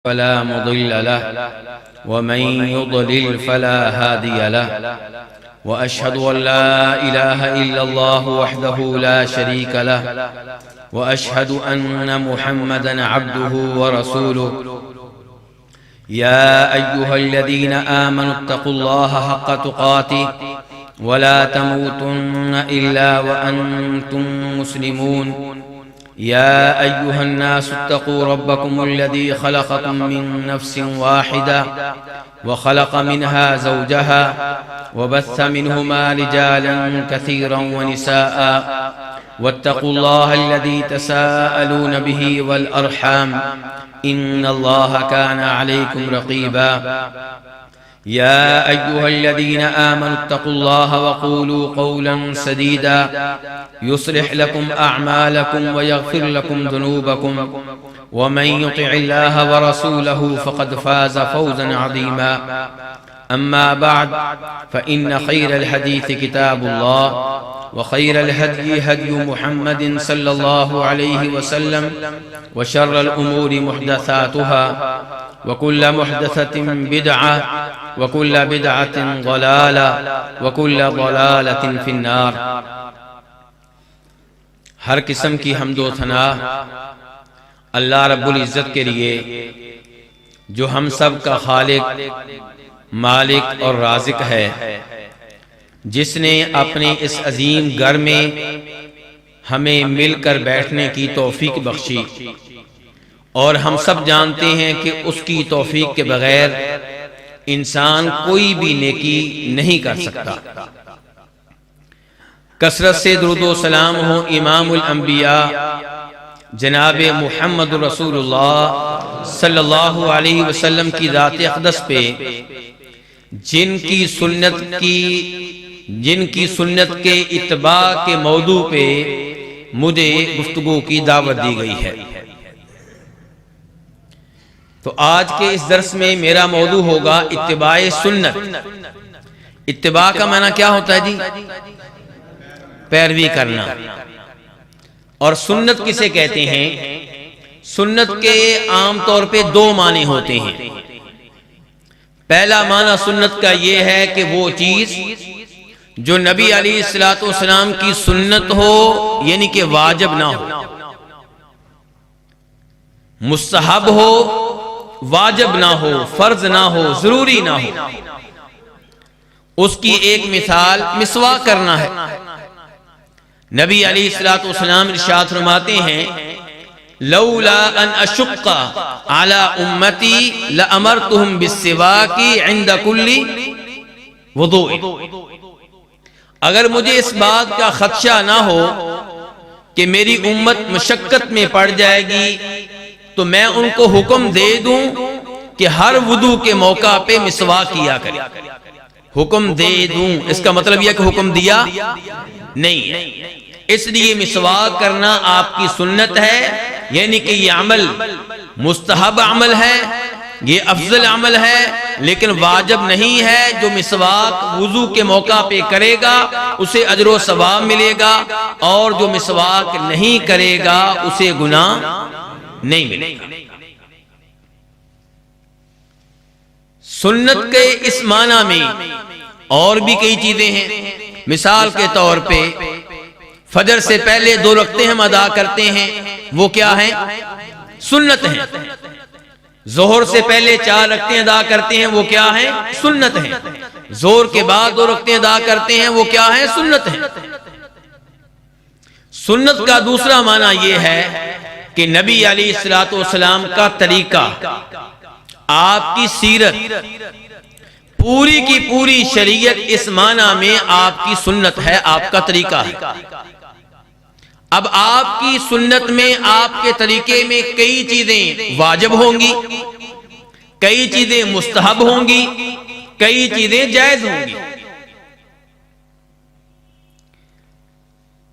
फला मुदिल्ल लह वमन युद्लिल फला हादिय लह व अशहदु अन ला इलाहा इल्लल्लाह वहदहु ला शरीक लह व अशहदु अन्न मुहम्मदन अब्दुहु व रसूलुहु या अय्युहल्लज़ीना आमनु इत्तक़ुल्लाहा हक़्क़ तुक़ातिहि व ला तमूतुन्न इल्ला व अंतुम मुस्लिमून या अय्युहन्नासु इत्तक़ू रब्बकुमुल्लज़ी ख़लक़कुम मिन नफ्सिन वाहिदा व ख़लक़ मिनहा ज़ौजहा व बस्स मिनहुमा रिजालन कसीरन व निसाअ वत्तक़ुल्लाह अल्लज़ी तसाअलून बिही वल अर्हाम इन्नल्लाहा काना अलैकुम रक़ीबा या अय्युहल्लज़ीना आमनु इत्तक़ुल्लाह वक़ूलू क़ौलन सदीदा युस्लिह लकुम अअमालकुम व यग़फिर लकुम ज़ुनूबकुम व मन युतिइल्लाह व रसूलहु फ़क़द फ़ाज़ फ़ौज़न अज़ीमा अम्मा बअद फ़इन्न ख़ैरल हदीस किताबुल्लाह व खैरल हदी हदी मुहम्मदिन सल्लल्लाहु अलैहि वसल्लम व शर्रल उमूरि मुहदसातुहा व कुल्ल मुहदसतिन बिदअह व कुल्ल बिदअतिन ज़लाला व कुल्ल ज़लालतिन फिन्नार। हर किस्म की हम्दो सना अल्लाह रब्बुल इज़्ज़त के लिए जो हम सब का खालिक, मालिक और राज़िक है, जिसने अपने इस अजीम घर में हमें मिलकर बैठने की तौफीक बख्शी। और हम सब जानते हैं कि उसकी तौफीक के बगैर इंसान कोई भी नेकी नहीं कर सकता। कसरत से दुरूद व सलाम हो इमामुल अंबिया जनाब मुहम्मद रसूलुल्लाह सल्लल्लाहु अलैहि वसल्लम की ज़ात अक़दस पे, जिनकी सुन्नत के इत्तबा के मौजू पे मुझे गुफ्तगू की दावत दी गई है। तो आज के इस दर्स में मेरा मौजू होगा इत्तिबाए सुन्नत। इत्तिबा का माना क्या होता है जी? पैरवी करना। और सुन्नत किसे कहते हैं? सुन्नत के आम तौर पे दो माने होते हैं। पहला माना सुन्नत का ये है कि वो चीज जो नबी अलैहिस्सलातु वस्सलाम की सुन्नत हो, यानी कि वाजिब ना हो, मुस्तहब हो, वाजिब ना हो, फर्ज ना हो, जरूरी ना हो। उसकी एक मिसाल मिसवाक करना है। नबी अलैहिस्सलातु वस्सलाम इरशाद फरमाते हैं, लौला अन अशुक्का अला उम्मती लअमरतुहुम बिस्सिवाकी इंद कुल्ली वुदू। अगर मुझे इस बात का खदशा ना हो कि मेरी उम्मत मशक्कत में पड़ जाएगी तो मैं उनको हुक्म दे दूं कि हर वुदू के मौका पे मिसवाक किया करें। हुक्म दे दूं, इसका मतलब यह कि हुक्म दिया नहीं। इसलिए मिसवाक करना आपकी सुन्नत है, यानी कि ये अमल मुस्तहब अमल है, ये अफजल अमल है, लेकिन वाजिब नहीं है। जो मिसवाक वुजू के मौका पे करेगा उसे अजर व सवाब मिलेगा, और जो मिसवाक नहीं करेगा उसे गुनाह नहीं मिलेगा। सुन्नत के इस माना में और भी कई चीजें हैं। मिसाल के तौर पे फजर से पहले 2 रकअतें हम अदा करते हैं, वो क्या है? सुन्नत है। जोहर से पहले 4 रकअतें अदा करते हैं, वो क्या है? सुन्नत है। जोहर के बाद 2 रकअतें अदा करते हैं, वो क्या है? सुन्नत है। सुन्नत का दूसरा माना यह है कि नबी अलैहिस्सलातु वस्सलाम का तरीका, आपकी सीरत, पूरी की पूरी शरीयत इस माना में आपकी सुन्नत है, आपका तरीका है। अब आपकी सुन्नत में, आपके तरीके में कई चीजें वाजिब होंगी, कई चीजें मुस्तहब होंगी, कई चीजें जायज होंगी।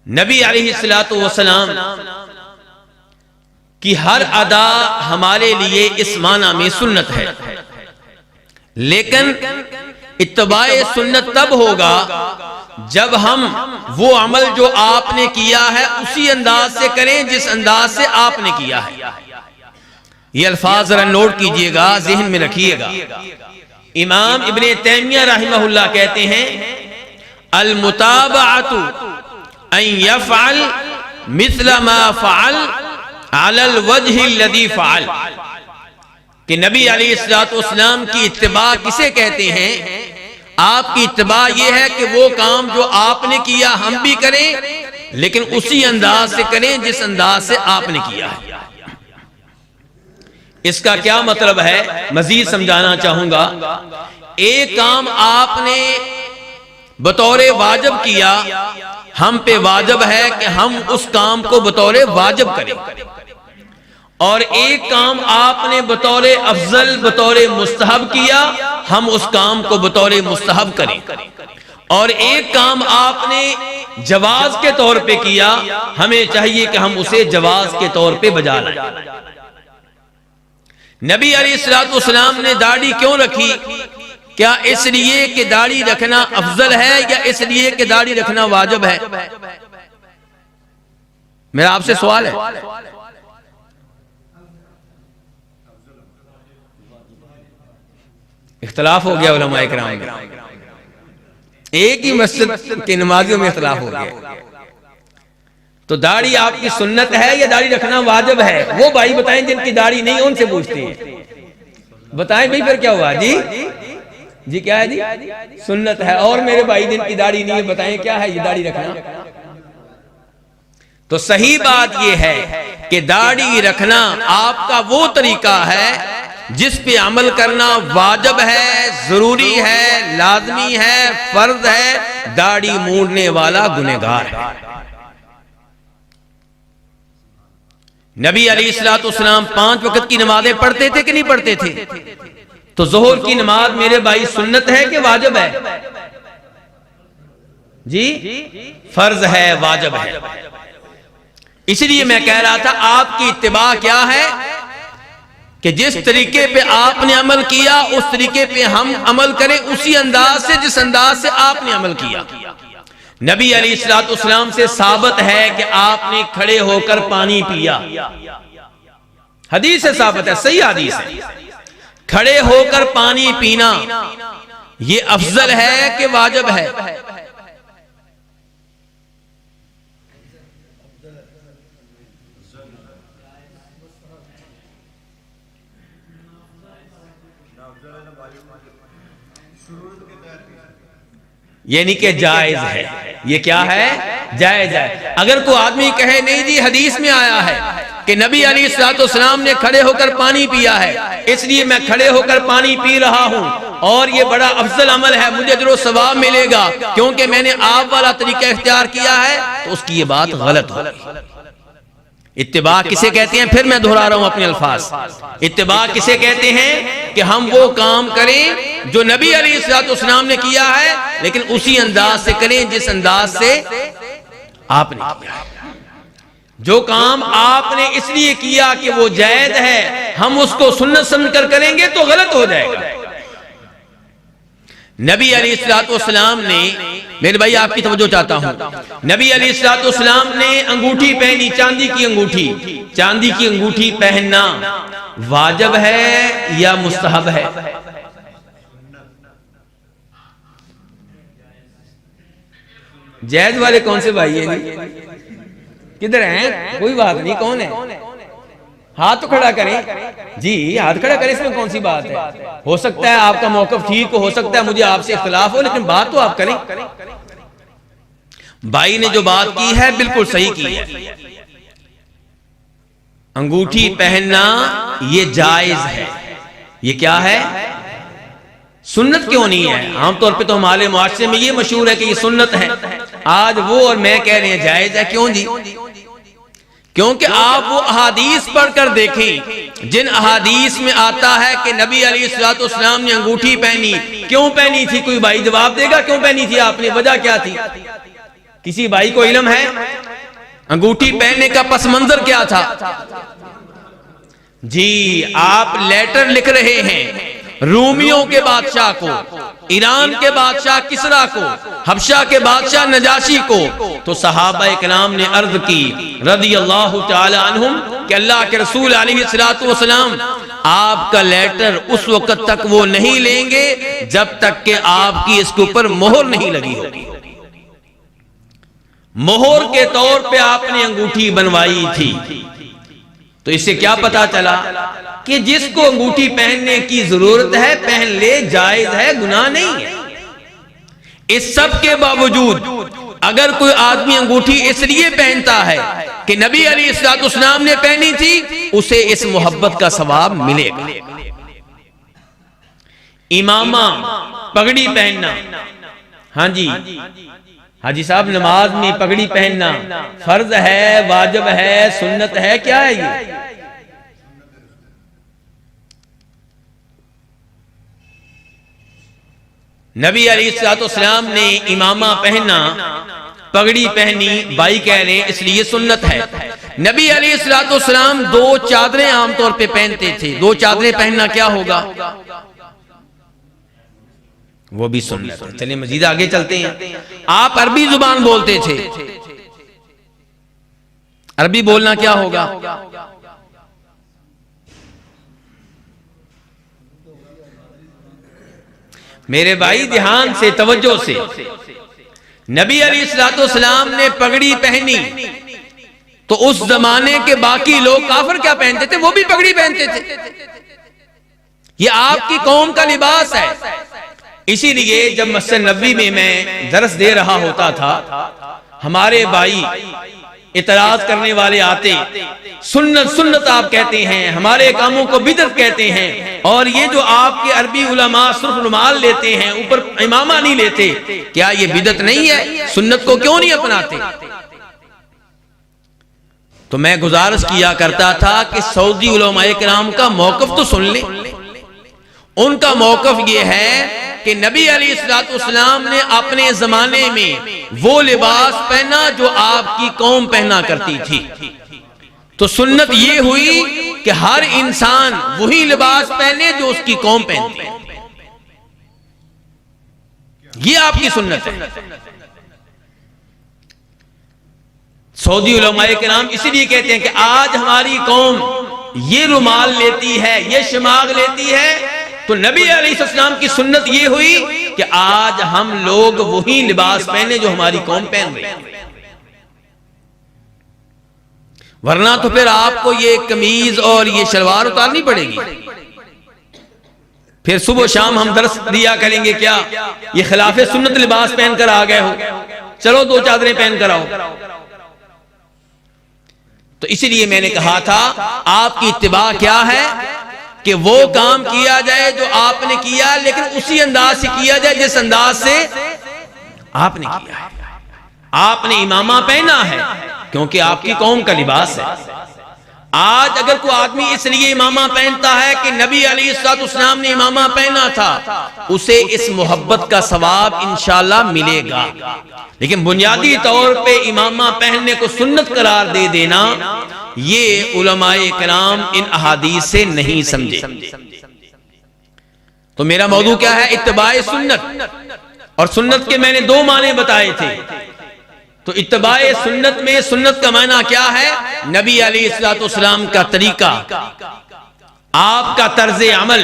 नबी अलैहिस्सलातु वस्सलाम की हर अदा हमारे लिए इस माना में सुन्नत है। लेकिन इत्तिबाए सुन्नत तब होगा जब हम वो अमल जो आपने किया है उसी अंदाज से करें जिस अंदाज से आपने किया है। ये अल्फाज जरा नोट कीजिएगा, ज़हन में रखिएगा। इमाम इब्ने तैमिया रहमहुल्लाह कहते हैं अल मुताबअतु अन यफ़अल मिस्ल मा फ़अल अलल वजहि लज़ी फ़अल, कि नबी अलैहिस्सलातु वस्सलाम की इत्तिबा किसे कहते हैं? आपकी इत्तिबा ये है कि वो काम जो आपने किया हम भी करें, लेकिन उसी अंदाज से करें जिस अंदाज से आपने किया है। इसका क्या मतलब है, मजीद समझाना चाहूंगा। एक काम आपने बतौरे वाजिब किया, हम पे वाजिब है कि हम उस काम को बतौरे वाजिब करें, और एक काम आपने बतौरे अफजल बतौरे मुस्तहब किया, हम उस काम को बतौरे मुस्तहब करें, और एक काम आपने जवाज के तौर पे किया, हमें चाहिए कि हम उसे जवाज के तौर पे बजा लाएं। नबी अलैहिस्सलातु वस्सलाम ने दाढ़ी क्यों रखी? क्या इसलिए कि दाढ़ी रखना अफजल है या इसलिए कि दाढ़ी रखना वाजिब है? मेरा आपसे सवाल है। इख्तलाफ हो गया उलमा इकराम में, एक ही मस्जिद के नमाजियों में इख्तलाफ हो गया। तो दाढ़ी आपकी सुन्नत है या दाढ़ी रखना वाजिब है? वो भाई बताएं जिनकी दाढ़ी नहीं, उनसे पूछते हैं, बताएं भाई फिर क्या हुआ? जी क्या है जी? सुन्नत है। और मेरे भाई जिनकी दाढ़ी नहीं है, बताएं क्या है ये दाढ़ी रखना? तो सही बात यह है कि दाढ़ी रखना आपका वो तरीका है जिस पे अमल करना वाजिब है, जरूरी है, लाजमी है, फर्ज है। दाढ़ी मूंढने वाला गुनहगार है। नबी अलैहिस्सलातु वस्सलाम 5 वक्त की नमाजें पढ़ते थे कि नहीं पढ़ते थे? तो ज़ोहर की नमाज मेरे भाई सुन्नत है कि वाजिब है? जी फर्ज है, वाजिब है। इसलिए मैं कह रहा था आपकी इत्तिबा क्या है कि जिस तरीके पे आपने अमल किया उस तरीके पे हम अमल करें, उसी अंदाज से जिस अंदाज से आपने अमल किया। नबी अलैहिस्सलातु वस्सलाम से साबित है कि आपने खड़े होकर पानी पिया, हदीस से साबित है, सही हदीस है। खड़े होकर पानी पीना ये अफजल है कि वाजिब है? यानी कि जायज है। ये क्या है? जायज है। अगर कोई आदमी कहे नहीं जी हदीस में आया है कि नबी अलैहिस्सलातु वस्सलाम ने खड़े होकर पानी पिया है, इसलिए मैं खड़े होकर पानी पी रहा हूं और ये बड़ा अफजल अमल है, मुझे जरूर सवाब मिलेगा क्योंकि मैंने आप वाला तरीका इख्तियार किया है, तो उसकी ये बात गलत होगी। इत्तिबा किसे कहते हैं? फिर मैं दोहरा रहा हूं अपने अल्फाज। इत्तिबा किसे कहते हैं कि हम वो काम करें जो नबी अलैहिस्सलातु वस्सलाम ने किया है, लेकिन उसी अंदाज से करें जिस अंदाज से आपने किया। जो काम आपने इसलिए किया कि वो जायज है, हम उसको सुन्नत समझकर करेंगे तो गलत हो जाएगा। नबी अलैहिस्सलातु वस्सलाम ने, मेरे भाई आपकी तवज्जो चाहता हूं, नबी अलैहिस्सलातु वस्सलाम ने अंगूठी पहनी, चांदी की अंगूठी। चांदी की अंगूठी पहनना वाजिब है या मुस्तहब है? जायज वाले कौन से भाई हैं? किधर हैं? कोई बात नहीं, कौन है? हाथ तो खड़ा करें जी, हाथ खड़ा करें, इसमें कौन सी बात है? हो सकता है आपका मौकफ ठीक हो सकता है मुझे आपसे इख्तिलाफ हो, लेकिन बात तो आप करें। भाई ने जो बात की है बिल्कुल सही की है। अंगूठी पहनना ये जायज है। ये क्या है? सुन्नत क्यों नहीं है? आमतौर पे तो हमारे मुआशरे में ये मशहूर है कि ये सुन्नत है। आज वो और मैं कह रहे हैं जायज है। क्यों जी? क्योंकि आप वो अहादीस पढ़कर देखें जिन अहादीस में आता है कि नबी अलैहिस्सलातु वस्सलाम ने अंगूठी पहनी। क्यों पहनी थी? कोई भाई जवाब देगा क्यों पहनी थी आपने? वजह क्या थी? किसी भाई को इल्म है? अंगूठी पहनने का पस मंजर क्या था? जी आप लेटर लिख रहे हैं रूमियों के बादशाह को, ईरान के बादशाह किसरा को, हबशा के बादशाह नजाशी को, तो सहाबा इकराम ने अर्ज की रदी अल्लाह तआला अन्हुम कि अल्लाह के रसूल अलैहिस्सलातु वस्सलाम आपका लेटर उस वक्त तक वो नहीं लेंगे जब तक कि आपकी इसके ऊपर मोहर नहीं लगी होगी। मोहर के तौर पे आपने अंगूठी बनवाई थी। तो इससे क्या पता चला कि जिसको अंगूठी पहनने की जरूरत है पहन ले, जायज है, गुनाह नहीं है। इस सब के बावजूद अगर कोई आदमी अंगूठी इसलिए पहनता है कि नबी अलैहिस्सलाम ने पहनी थी, उसे इस मोहब्बत का सवाब मिलेगा। इमामा, पगड़ी पहनना, हाँ जी हाजी साहब, नमाज में पगड़ी पहनना फर्ज है, वाजिब है, सुन्नत है, क्या है ये? नबी अलैहिस्सलाम ने इमामा पहना, पगड़ी पहनी, भाई कह रहे हैं इसलिए सुन्नत है। नबी अलैहिस्सलाम दो चादरें आमतौर पे पहनते थे। दो चादरें पहनना क्या होगा? वो भी सुन्नत है। चलिए मजीद आगे चलते हैं। आप अरबी जुबान बोलते थे, अरबी बोलना क्या होगा? मेरे भाई ध्यान से, तवज्जो से, नबी अलैहिस्सलाम ने पगड़ी पहनी तो उस जमाने के बाकी लोग काफिर क्या पहनते थे? वो भी पगड़ी पहनते थे। ये आपकी कौम का लिबास है। इसीलिए जब मस्जिद नबवी में मैं दरस दे रहा होता था, हमारे भाई इतराज करने वाले आते, सुन्नत सुन्नत आप कहते हैं, हमारे कामों को बिदअत कहते हैं, और ये जो आपके अरबी उलमा सिर्फ रुमाल लेते हैं, ऊपर इमामा नहीं लेते, क्या ये बिदअत नहीं है? सुन्नत को क्यों नहीं अपनाते? तो मैं गुजारिश किया करता था कि सऊदी उलमाए किराम का मौकफ तो सुन ले। उनका मौकफ ये है कि नबी अलैहिस्सलाम ने अपने जमाने में वो लिबास पहना जो आपकी कौम पहना करती थी। तो सुन्नत ये हुई कि हर इंसान वही लिबास पहने जो उसकी कौम पहनती है। ये आपकी सुन्नत है। सऊदी उलमाए किराम इसीलिए कहते हैं कि आज हमारी कौम ये रुमाल लेती है, ये शमाग लेती है, तो नबी अलैहिस्सलाम की सुन्नत ये हुई कि आज हम लोग वही लिबास पहने जो हमारी कौम पहन रही है। वरना तो फिर आपको ये कमीज और ये शलवार उतारनी पड़ेगी। फिर सुबह शाम हम दर्स दिया करेंगे, क्या ये खिलाफे सुन्नत लिबास पहनकर आ गए हो, चलो दो चादरें पहनकर आओ। तो इसीलिए मैंने कहा था आपकी इत्तिबा क्या है कि वो काम किया जाए जो आपने किया, लेकिन उसी अंदाज से किया जाए जिस अंदाज से आपने किया है। आपने इमामा पहना है क्योंकि आपकी कौम का लिबास है। आज अगर कोई आदमी इसलिए इमामा पहनता है कि नबी अलैहिस्सलाम ने इमामा पहना था, उसे इस मोहब्बत का सवाब इंशाअल्लाह मिलेगा। लेकिन बुनियादी तौर पे इमामा पहनने को सुन्नत करार दे देना, ये उलमाए किराम इन अहादीस से नहीं समझे। तो मेरा मौजू क्या है? इत्तिबाए सुन्नत। और सुन्नत के मैंने दो माने बताए थे। तो इत्तिबाए सुन्नत में सुन्नत का माना क्या है? नबी अलैहिस्सलाम का तरीका, आपका तर्ज अमल,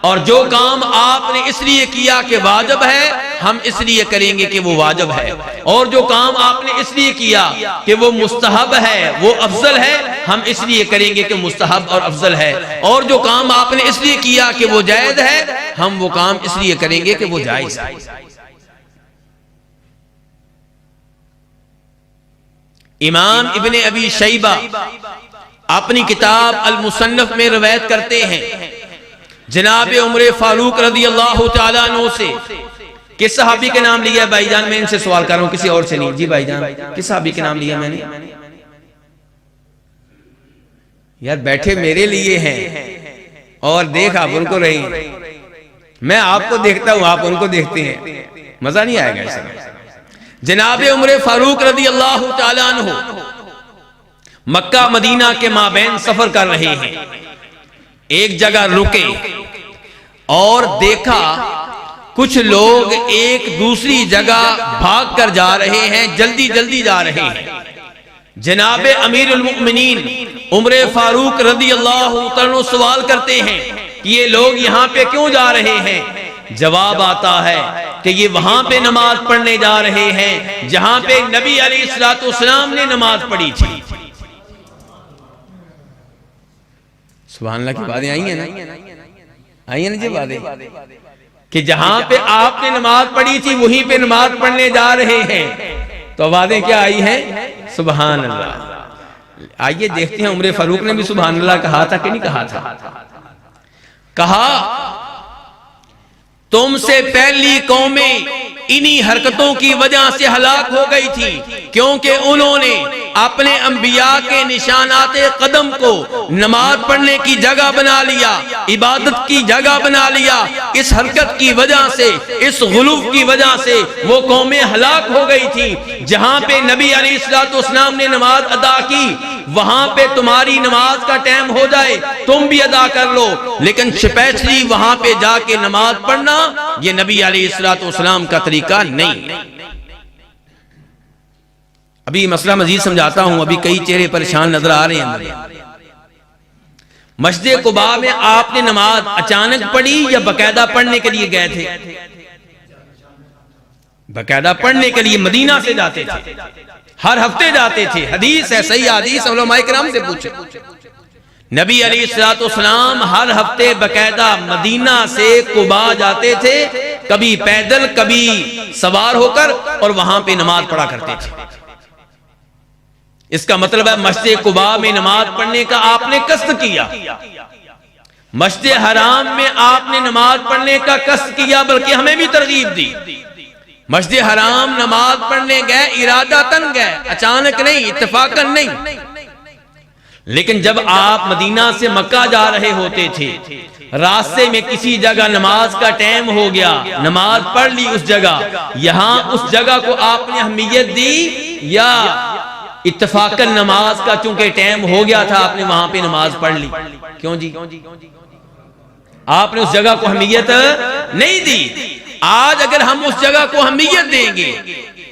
और जो काम आपने इसलिए किया कि वाजिब है, हम इसलिए करेंगे कि वो वाजिब है, और जो काम आपने इसलिए किया कि वो मुस्तहब है, वो अफजल है, हम इसलिए करेंगे कि मुस्तहब और अफजल है, और जो काम आपने इसलिए किया कि वो जायज है, हम वो काम इसलिए करेंगे कि वो जायज है। इमाम इब्ने अबी शैबा अपनी किताब अल मुसन्नफ में रवायत करते हैं जनाब उमर फारूक रज़ी अल्लाह तआला अन्हु से। किस सहाबी के नाम लिया भाईजान? मैं इनसे सवाल कर रहा हूं, किसी और से नहीं। जी भाईजान, किस सहाबी के नाम लिया मैंने? यार बैठे मेरे लिए हैं और देख आप उनको रही, मैं आपको देखता हूं, आप उनको देखते हैं, मजा नहीं आएगा ऐसे। जनाब उमर फारूक रज़ी अल्लाह तआला अन्हु मक्का मदीना के माबैन सफर कर रहे हैं। एक जगह रुके, और देखा कुछ लोग एक दूसरी जगह भाग कर जा रहे हैं, जल्दी जल्दी जा रहे हैं। जनाबे अमीरुल मुमिनीन उमर फारूक रदी अल्लाह तआला सवाल करते हैं कि ये लोग यहाँ पे क्यों जा रहे हैं? जवाब आता है कि ये वहां पे नमाज पढ़ने जा रहे हैं जहां पे नबी अलैहिस्सलातु वस्सलाम ने नमाज पढ़ी थी। सुभान अल्लाह की बातें आई हैं ना, आई है ना जी बातें, कि जहां पे आपने नमाज पढ़ी थी वहीं पे नमाज पढ़ने जा रहे हैं। तो बातें क्या आई हैं? सुभान अल्लाह। आइए देखते हैं उमर फारूक ने भी सुभान अल्लाह कहा था कि नहीं कहा था? कहा तुमसे पहली कौमें इन्हीं हरकतों की वजह से हलाक हो गई थी, क्योंकि उन्होंने अपने अंबिया के निशानाते कदम को नमाज पढ़ने की जगह बना लिया, इबादत की जगह बना लिया। इस हरकत की वजह से, इस गुलूफ की वजह से वो कौमें हलाक हो गई थी। जहां पे नबी अलैहिस्सलातु वस्सलाम ने नमाज अदा की, वहां पे तुम्हारी नमाज का टाइम हो जाए तुम भी अदा कर लो, लेकिन स्पेशली वहां पे जाके नमाज पढ़ना ये नबी अलैहिस्सलातु वस्सलाम का तरीका नहीं। अभी मसला मजीद समझाता हूं, अभी कई चेहरे परेशान नजर आ रहे हैं। मस्जिद कुबा में आपने नमाज अचानक पढ़ी या बकायदा पढ़ने के लिए गए थे? बकायदा पढ़ने के लिए मदीना से जाते थे, हर हफ्ते जाते थे। हदीस है, सही हदीस, उलमाए किराम से पूछे। नबी अलैहिस्सलातु वस्सलाम हर हफ्ते बकायदा मदीना से कुबा जाते थे, कभी पैदल कभी सवार होकर, और वहां पे नमाज पढ़ा करते थे। इसका मतलब है मस्जिद कुबा में नमाज पढ़ने का आपने कष्ट किया, मस्जिद हराम में आपने नमाज पढ़ने का कष्ट किया, बल्कि हमें भी तरगीब दी। मस्जिद हराम नमाज पढ़ने गए, इरादतन गए, अचानक नहीं, इत्तेफाकन नहीं। लेकिन जब आप मदीना से मक्का जा रहे होते थे, रास्ते में किसी जगह नमाज का टाइम हो गया, नमाज पढ़ ली उस जगह, यहां उस जगह को आपने अहमियत दी या इत्तेफाकन नमाज का चूंकि टाइम हो गया था आपने वहां पे नमाज पढ़ ली? क्यों जी? आपने उस जगह को अहमियत नहीं दी। आज अगर हम उस जगह को अहमियत देंगे,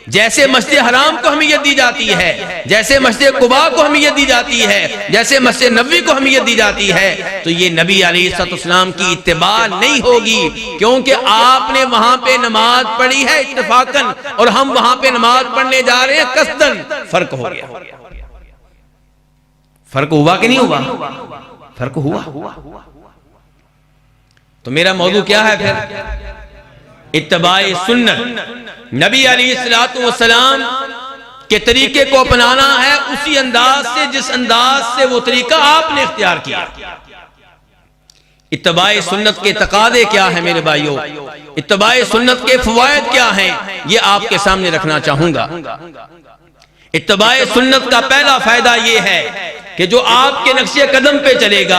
जैसे मस्जिद हराम को अहमियत दी जाती है, जैसे मस्जिद कुबा को अहमियत दी जाती है, जैसे मस्जिद नबवी को अहमियत दी जाती है, तो ये नबी अलैहिस्सलाम की इत्तिबा नहीं होगी, क्योंकि आपने वहां पे नमाज पढ़ी है इत्तेफाकन और हम वहां पे नमाज पढ़ने जा रहे हैं कसदन। फर्क हो गया। फर्क हुआ कि नहीं हुआ? फर्क हुआ। तो मेरा मौजू क्या है फिर? इत्तिबाए सुन्नत। नबी अलैहिस्सलातु वस्सलाम के तरीके को अपनाना है उसी अंदाज से जिस अंदाज से वो तरीका आपने इख्तियार किया। इत्तिबाए सुन्नत के तकादे क्या है मेरे भाइयों? इत्तिबाए सुन्नत के फवायद क्या हैं? ये आपके सामने रखना चाहूंगा। इत्तिबाए सुन्नत का पहला फायदा ये है कि जो आपके नक्शे कदम पे चलेगा,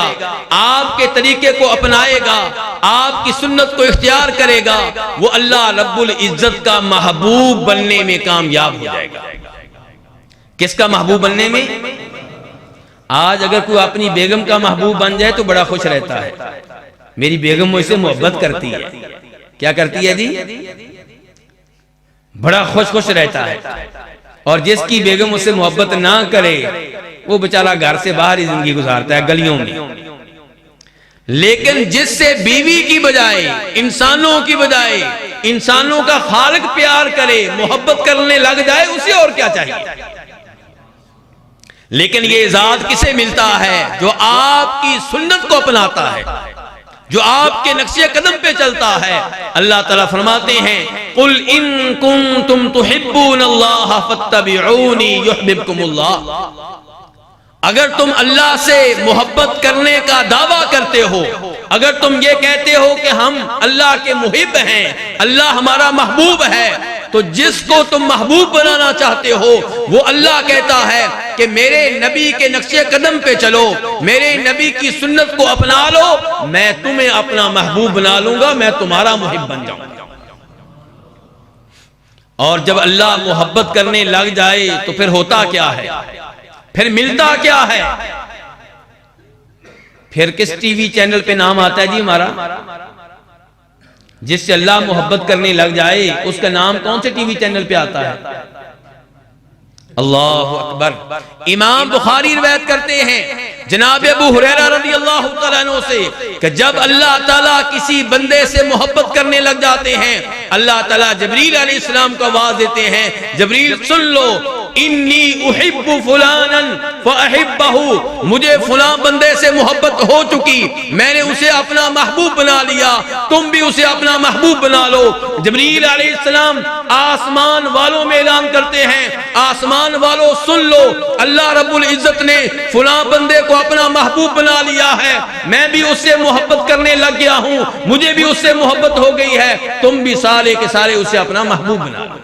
आपके तरीके को अपनाएगा, आपकी सुन्नत को इख्तियार करेगा, वो अल्लाह रब्बुल इज्जत का महबूब बनने में कामयाब हो जाएगा। किसका महबूब बनने में? आज अगर कोई अपनी बेगम का महबूब बन जाए तो बड़ा खुश रहता है। मेरी बेगम मुझसे मोहब्बत करती है। क्या करती है जी? बड़ा खुश रहता है। और जिसकी बेगम उससे मोहब्बत ना करे वो बेचारा घर से बाहर ही जिंदगी गुजारता है, गलियों में। लेकिन जिससे बीवी की बजाय, इंसानों की बजाय, इंसानों का खालिक प्यार करे, मोहब्बत करने लग जाए, उसे और क्या चाहिए? लेकिन ये इजाद किसे मिलता है? जो आपकी सुन्नत को अपनाता है, जो आपके नक्शे कदम पे चलता है। अल्लाह ताला फरमाते हैं, कुल इन कुंतुम तुहिब्बूनल्लाह फत्तबिऊनी युहिब्बुकुमुल्लाह। अगर तुम अल्लाह से मोहब्बत करने का दावा करते हो, अगर तुम ये कहते हो कि हम अल्लाह के मुहिब हैं, अल्लाह हमारा महबूब है, तो जिसको तुम महबूब बनाना चाहते हो वो अल्लाह कहता है कि मेरे नबी के नक्शे कदम पे चलो, मेरे नबी की सुन्नत को अपना लो, मैं तुम्हें अपना महबूब बना लूंगा, मैं तुम्हारा मुहिब बन जाऊंगा। और जब अल्लाह मोहब्बत करने लग जाए तो फिर होता क्या है? फिर मिलता क्या है? फिर किस टीवी चैनल पे नाम आता है जी हमारा? जिससे अल्लाह मोहब्बत करने लग जाए उसका नाम कौन से टीवी चैनल पे आता है? अल्लाह अकबर। इमाम बुखारी रिवायत करते हैं जनाब अबू हुरैरा रज़ियल्लाहु तआला अन्हु से कि जब अल्लाह ताला किसी बंदे से मोहब्बत करने लग जाते हैं, अल्लाह ताला जिब्रील अलैहिस्सलाम को आवाज देते हैं, जिब्रील सुन लो, इन्नी उहिब्बु फुलानन फअहिब्बहु, मुझे फलां बंदे से मोहब्बत हो चुकी, मैंने उसे अपना महबूब बना लिया, तुम भी उसे अपना महबूब बना लो। जिब्रील अलैहिस्सलाम आसमान वालों में ऐलान करते हैं, आसमान वालों सुन लो, अल्लाह रब्बुल इज्जत ने फलां बंदे को अपना महबूब बना लिया है, मैं भी उससे मोहब्बत करने लग गया हूं, मुझे भी उससे मोहब्बत हो गई है, तुम भी सारे के सारे उसे अपना महबूब बना लो।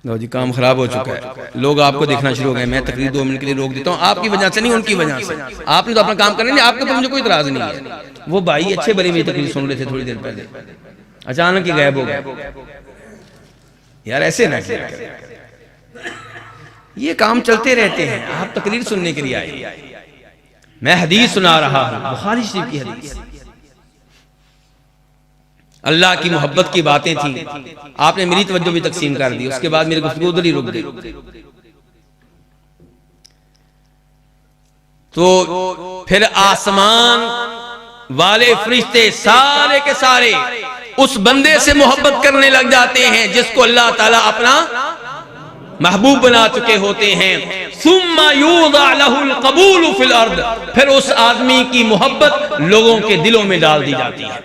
लो जी, काम खराब हो चुका है, लोग आपको देखना शुरू हो गए। मैं तकरीर 2 मिनट के लिए रोक देता हूँ, आपकी वजह से नहीं, उनकी वजह से। आपने तो अपना काम करना नहीं, आपके ऊपर मुझे कोई इतराज नहीं है। वो भाई अच्छे भले मेरी तकरीर सुन रहे थे थोड़ी देर पहले, अचानक ही गायब हो गए। यार ऐसे ना किया करें, ये काम चलते रहते हैं। आप तकरीर सुनने के लिए आए, मैं हदीस सुना रहा हूँ, बुखारी शरीफ की हदीस, अल्लाह की मोहब्बत की बातें थी, आपने मेरी तवज्जो भी तकसीम कर दी, उसके बाद मेरी गुफ्तगू उधर ही रुक गई। तो फिर आसमान वाले फरिश्ते सारे के सारे उस बंदे से मोहब्बत करने लग जाते हैं जिसको अल्लाह ताला अपना महबूब बना चुके होते हैं। सुम्मा यूज़ा लहुल क़बूल फिल अर्द, फिर उस आदमी की मोहब्बत लोगों के दिलों में डाल दी जाती है।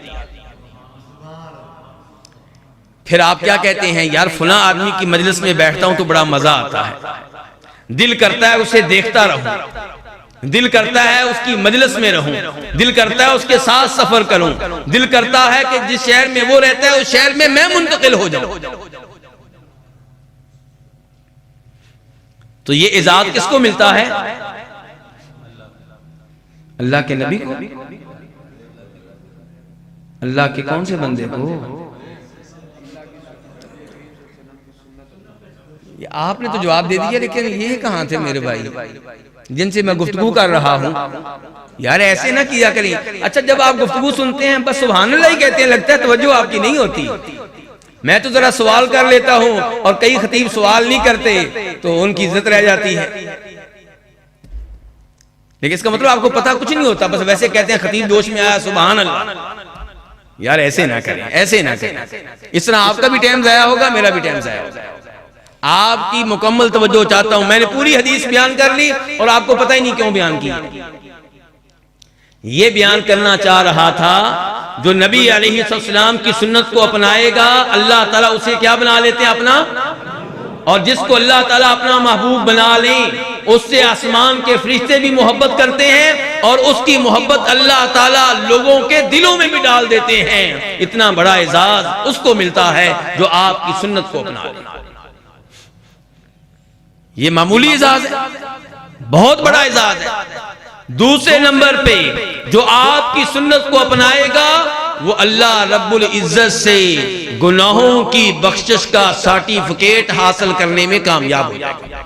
फिर आप क्या कहते हैं, यार फलां आदमी की मजलिस में बैठता हूं तो बड़ा मजा आता है, दिल करता है उसे देखता रहूं, दिल करता है उसकी मजलिस में रहूं, दिल करता है उसके साथ सफर करूं, दिल करता है कि जिस शहर में वो रहता है उस शहर में मैं मुंतकिल हो जाऊं। तो ये इजाज़त किसको मिलता है? अल्लाह के नबी को, अल्लाह के कौन से बंदे को? आपने तो जवाब दे दिया, लेकिन ये कहां थे मेरे भाई जिनसे मैं गुफ्तगू कर रहा हूं? यार ऐसे ना किया करें। अच्छा, जब आप गुफ्तगू सुनते हैं बस सुभान अल्लाह ही कहते हैं, लगता है तवज्जो आपकी नहीं होती। मैं तो जरा सवाल कर लेता हूं और कई खतीब सवाल नहीं करते तो उनकी इज्जत रह जाती है। लेकिन इसका मतलब आपको पता कुछ नहीं होता, बस वैसे कहते हैं खतीब जोश में आया सुभान अल्लाह। यार ऐसे ना करें, ऐसे ना करें। इस तरह आपका भी टाइम जाया होगा, मेरा भी टाइम जाया होगा। आपकी मुकम्मल तवज्जो चाहता हूं। मैंने पूरी हदीस बयान कर ली और आपको पता ही नहीं क्यों बयान की। ये बयान करना चाह रहा था, जो नबी अलैहिस्सलाम की सुन्नत को अपनाएगा अल्लाह ताला उसे क्या बना लेते हैं? अपना। और जिसको अल्लाह ताला अपना महबूब बना ले उससे आसमान के फरिश्ते भी मोहब्बत करते हैं और उसकी मोहब्बत अल्लाह ताला लोगों के दिलों में भी डाल देते हैं। इतना बड़ा एजाज उसको मिलता है जो आपकी सुन्नत को अपना ले। ये मामूली एजाज है, बहुत बड़ा एजाज है। दूसरे नंबर पे जो आपकी सुन्नत को अपनाएगा वो अल्लाह रब्बुल इज्जत से गुनाहों की बख्शिश का सर्टिफिकेट हासिल करने में कामयाब हो जाएगा।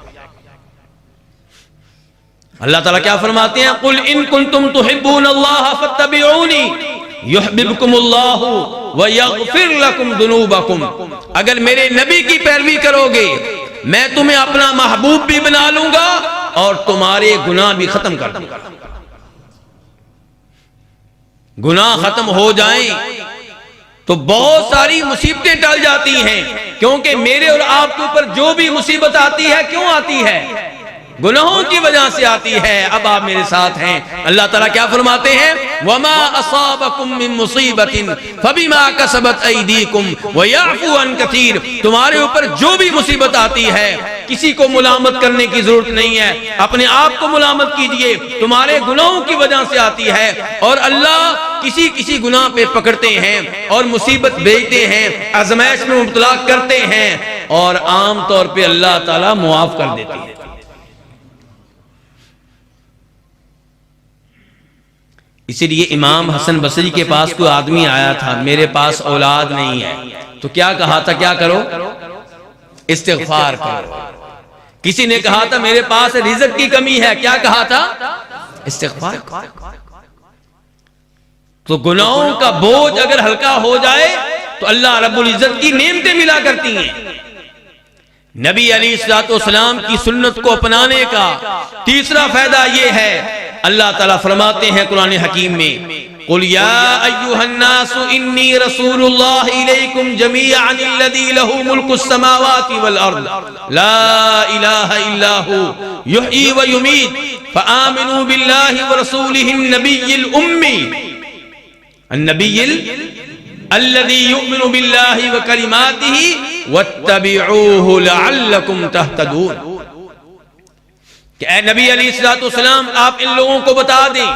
अल्लाह ताला क्या फरमाते हैं? कुल इन कुंतुम तुहिब्बूनल्लाह फत्तबिऊनी युहिब्बुकुमुल्लाहु व यगफिर लकुम दुनूबकुम। अगर मेरे नबी की पैरवी करोगे मैं तुम्हें अपना महबूब भी बना लूंगा और तुम्हारे गुनाह भी खत्म कर दूंगा। गुनाह खत्म हो जाएं तो बहुत सारी मुसीबतें टल जाती हैं, क्योंकि मेरे और आपके ऊपर जो भी मुसीबत आती है क्यों आती है? गुनाहों की वजह से आती है। अब आप मेरे साथ हैं। अल्लाह ताला क्या फरमाते हैं? वमा असाबकुम मिन मुसीबतिन फबिमा कसबत ऐदीकुम व यअफू अन कसीर। तुम्हारे ऊपर जो भी मुसीबत आती है किसी को मुलामत करने की जरूरत नहीं है, अपने आप को मुलामत कीजिए, तुम्हारे गुनाहों की वजह से आती है। और अल्लाह किसी किसी गुनाह पे पकड़ते हैं और मुसीबत भेजते हैं, आजमाइश में मुब्तला करते हैं और आम तौर पे अल्लाह ताला मुआफ कर देते हैं। इसीलिए इमाम हसन बसरी के पास कोई आदमी आया था, मेरे पास औलाद नहीं है, तो क्या कहा था? क्या करो? इस्तिग़फ़ार करो। किसी ने कहा था मेरे पास रिज़्क़ की कमी है, क्या कहा था? इस्तिग़फ़ार। तो गुनाहों का बोझ अगर हल्का हो जाए तो अल्लाह रब्बुल इज्जत की नेमतें मिला करती हैं। नबी अलैहिस्सलाम की सुन्नत को अपनाने का तीसरा फायदा यह है, अल्लाह ताला फरमाते हैं कुरान हकीम में, कुल या अय्युहन्नासु इन्नी रसूलुल्लाहि इलैकुम जमीअन अल्लज़ी लहू मुल्कुस समावाति वल अर्द ला इलाहा इल्ला हु युहयी व युमीत फआमिनू बिल्लाहि व रसूलिहिन नबिय्यिल उम्मी अन्नबिय्यिल अल्लज़ी युमिनु बिल्लाहि व कलिमातिही वत्तबिऊहु लअल्लकुम तहतदून। कि ऐ नबी अलैहिस्सलाम, आप इन लोगों को बता दें,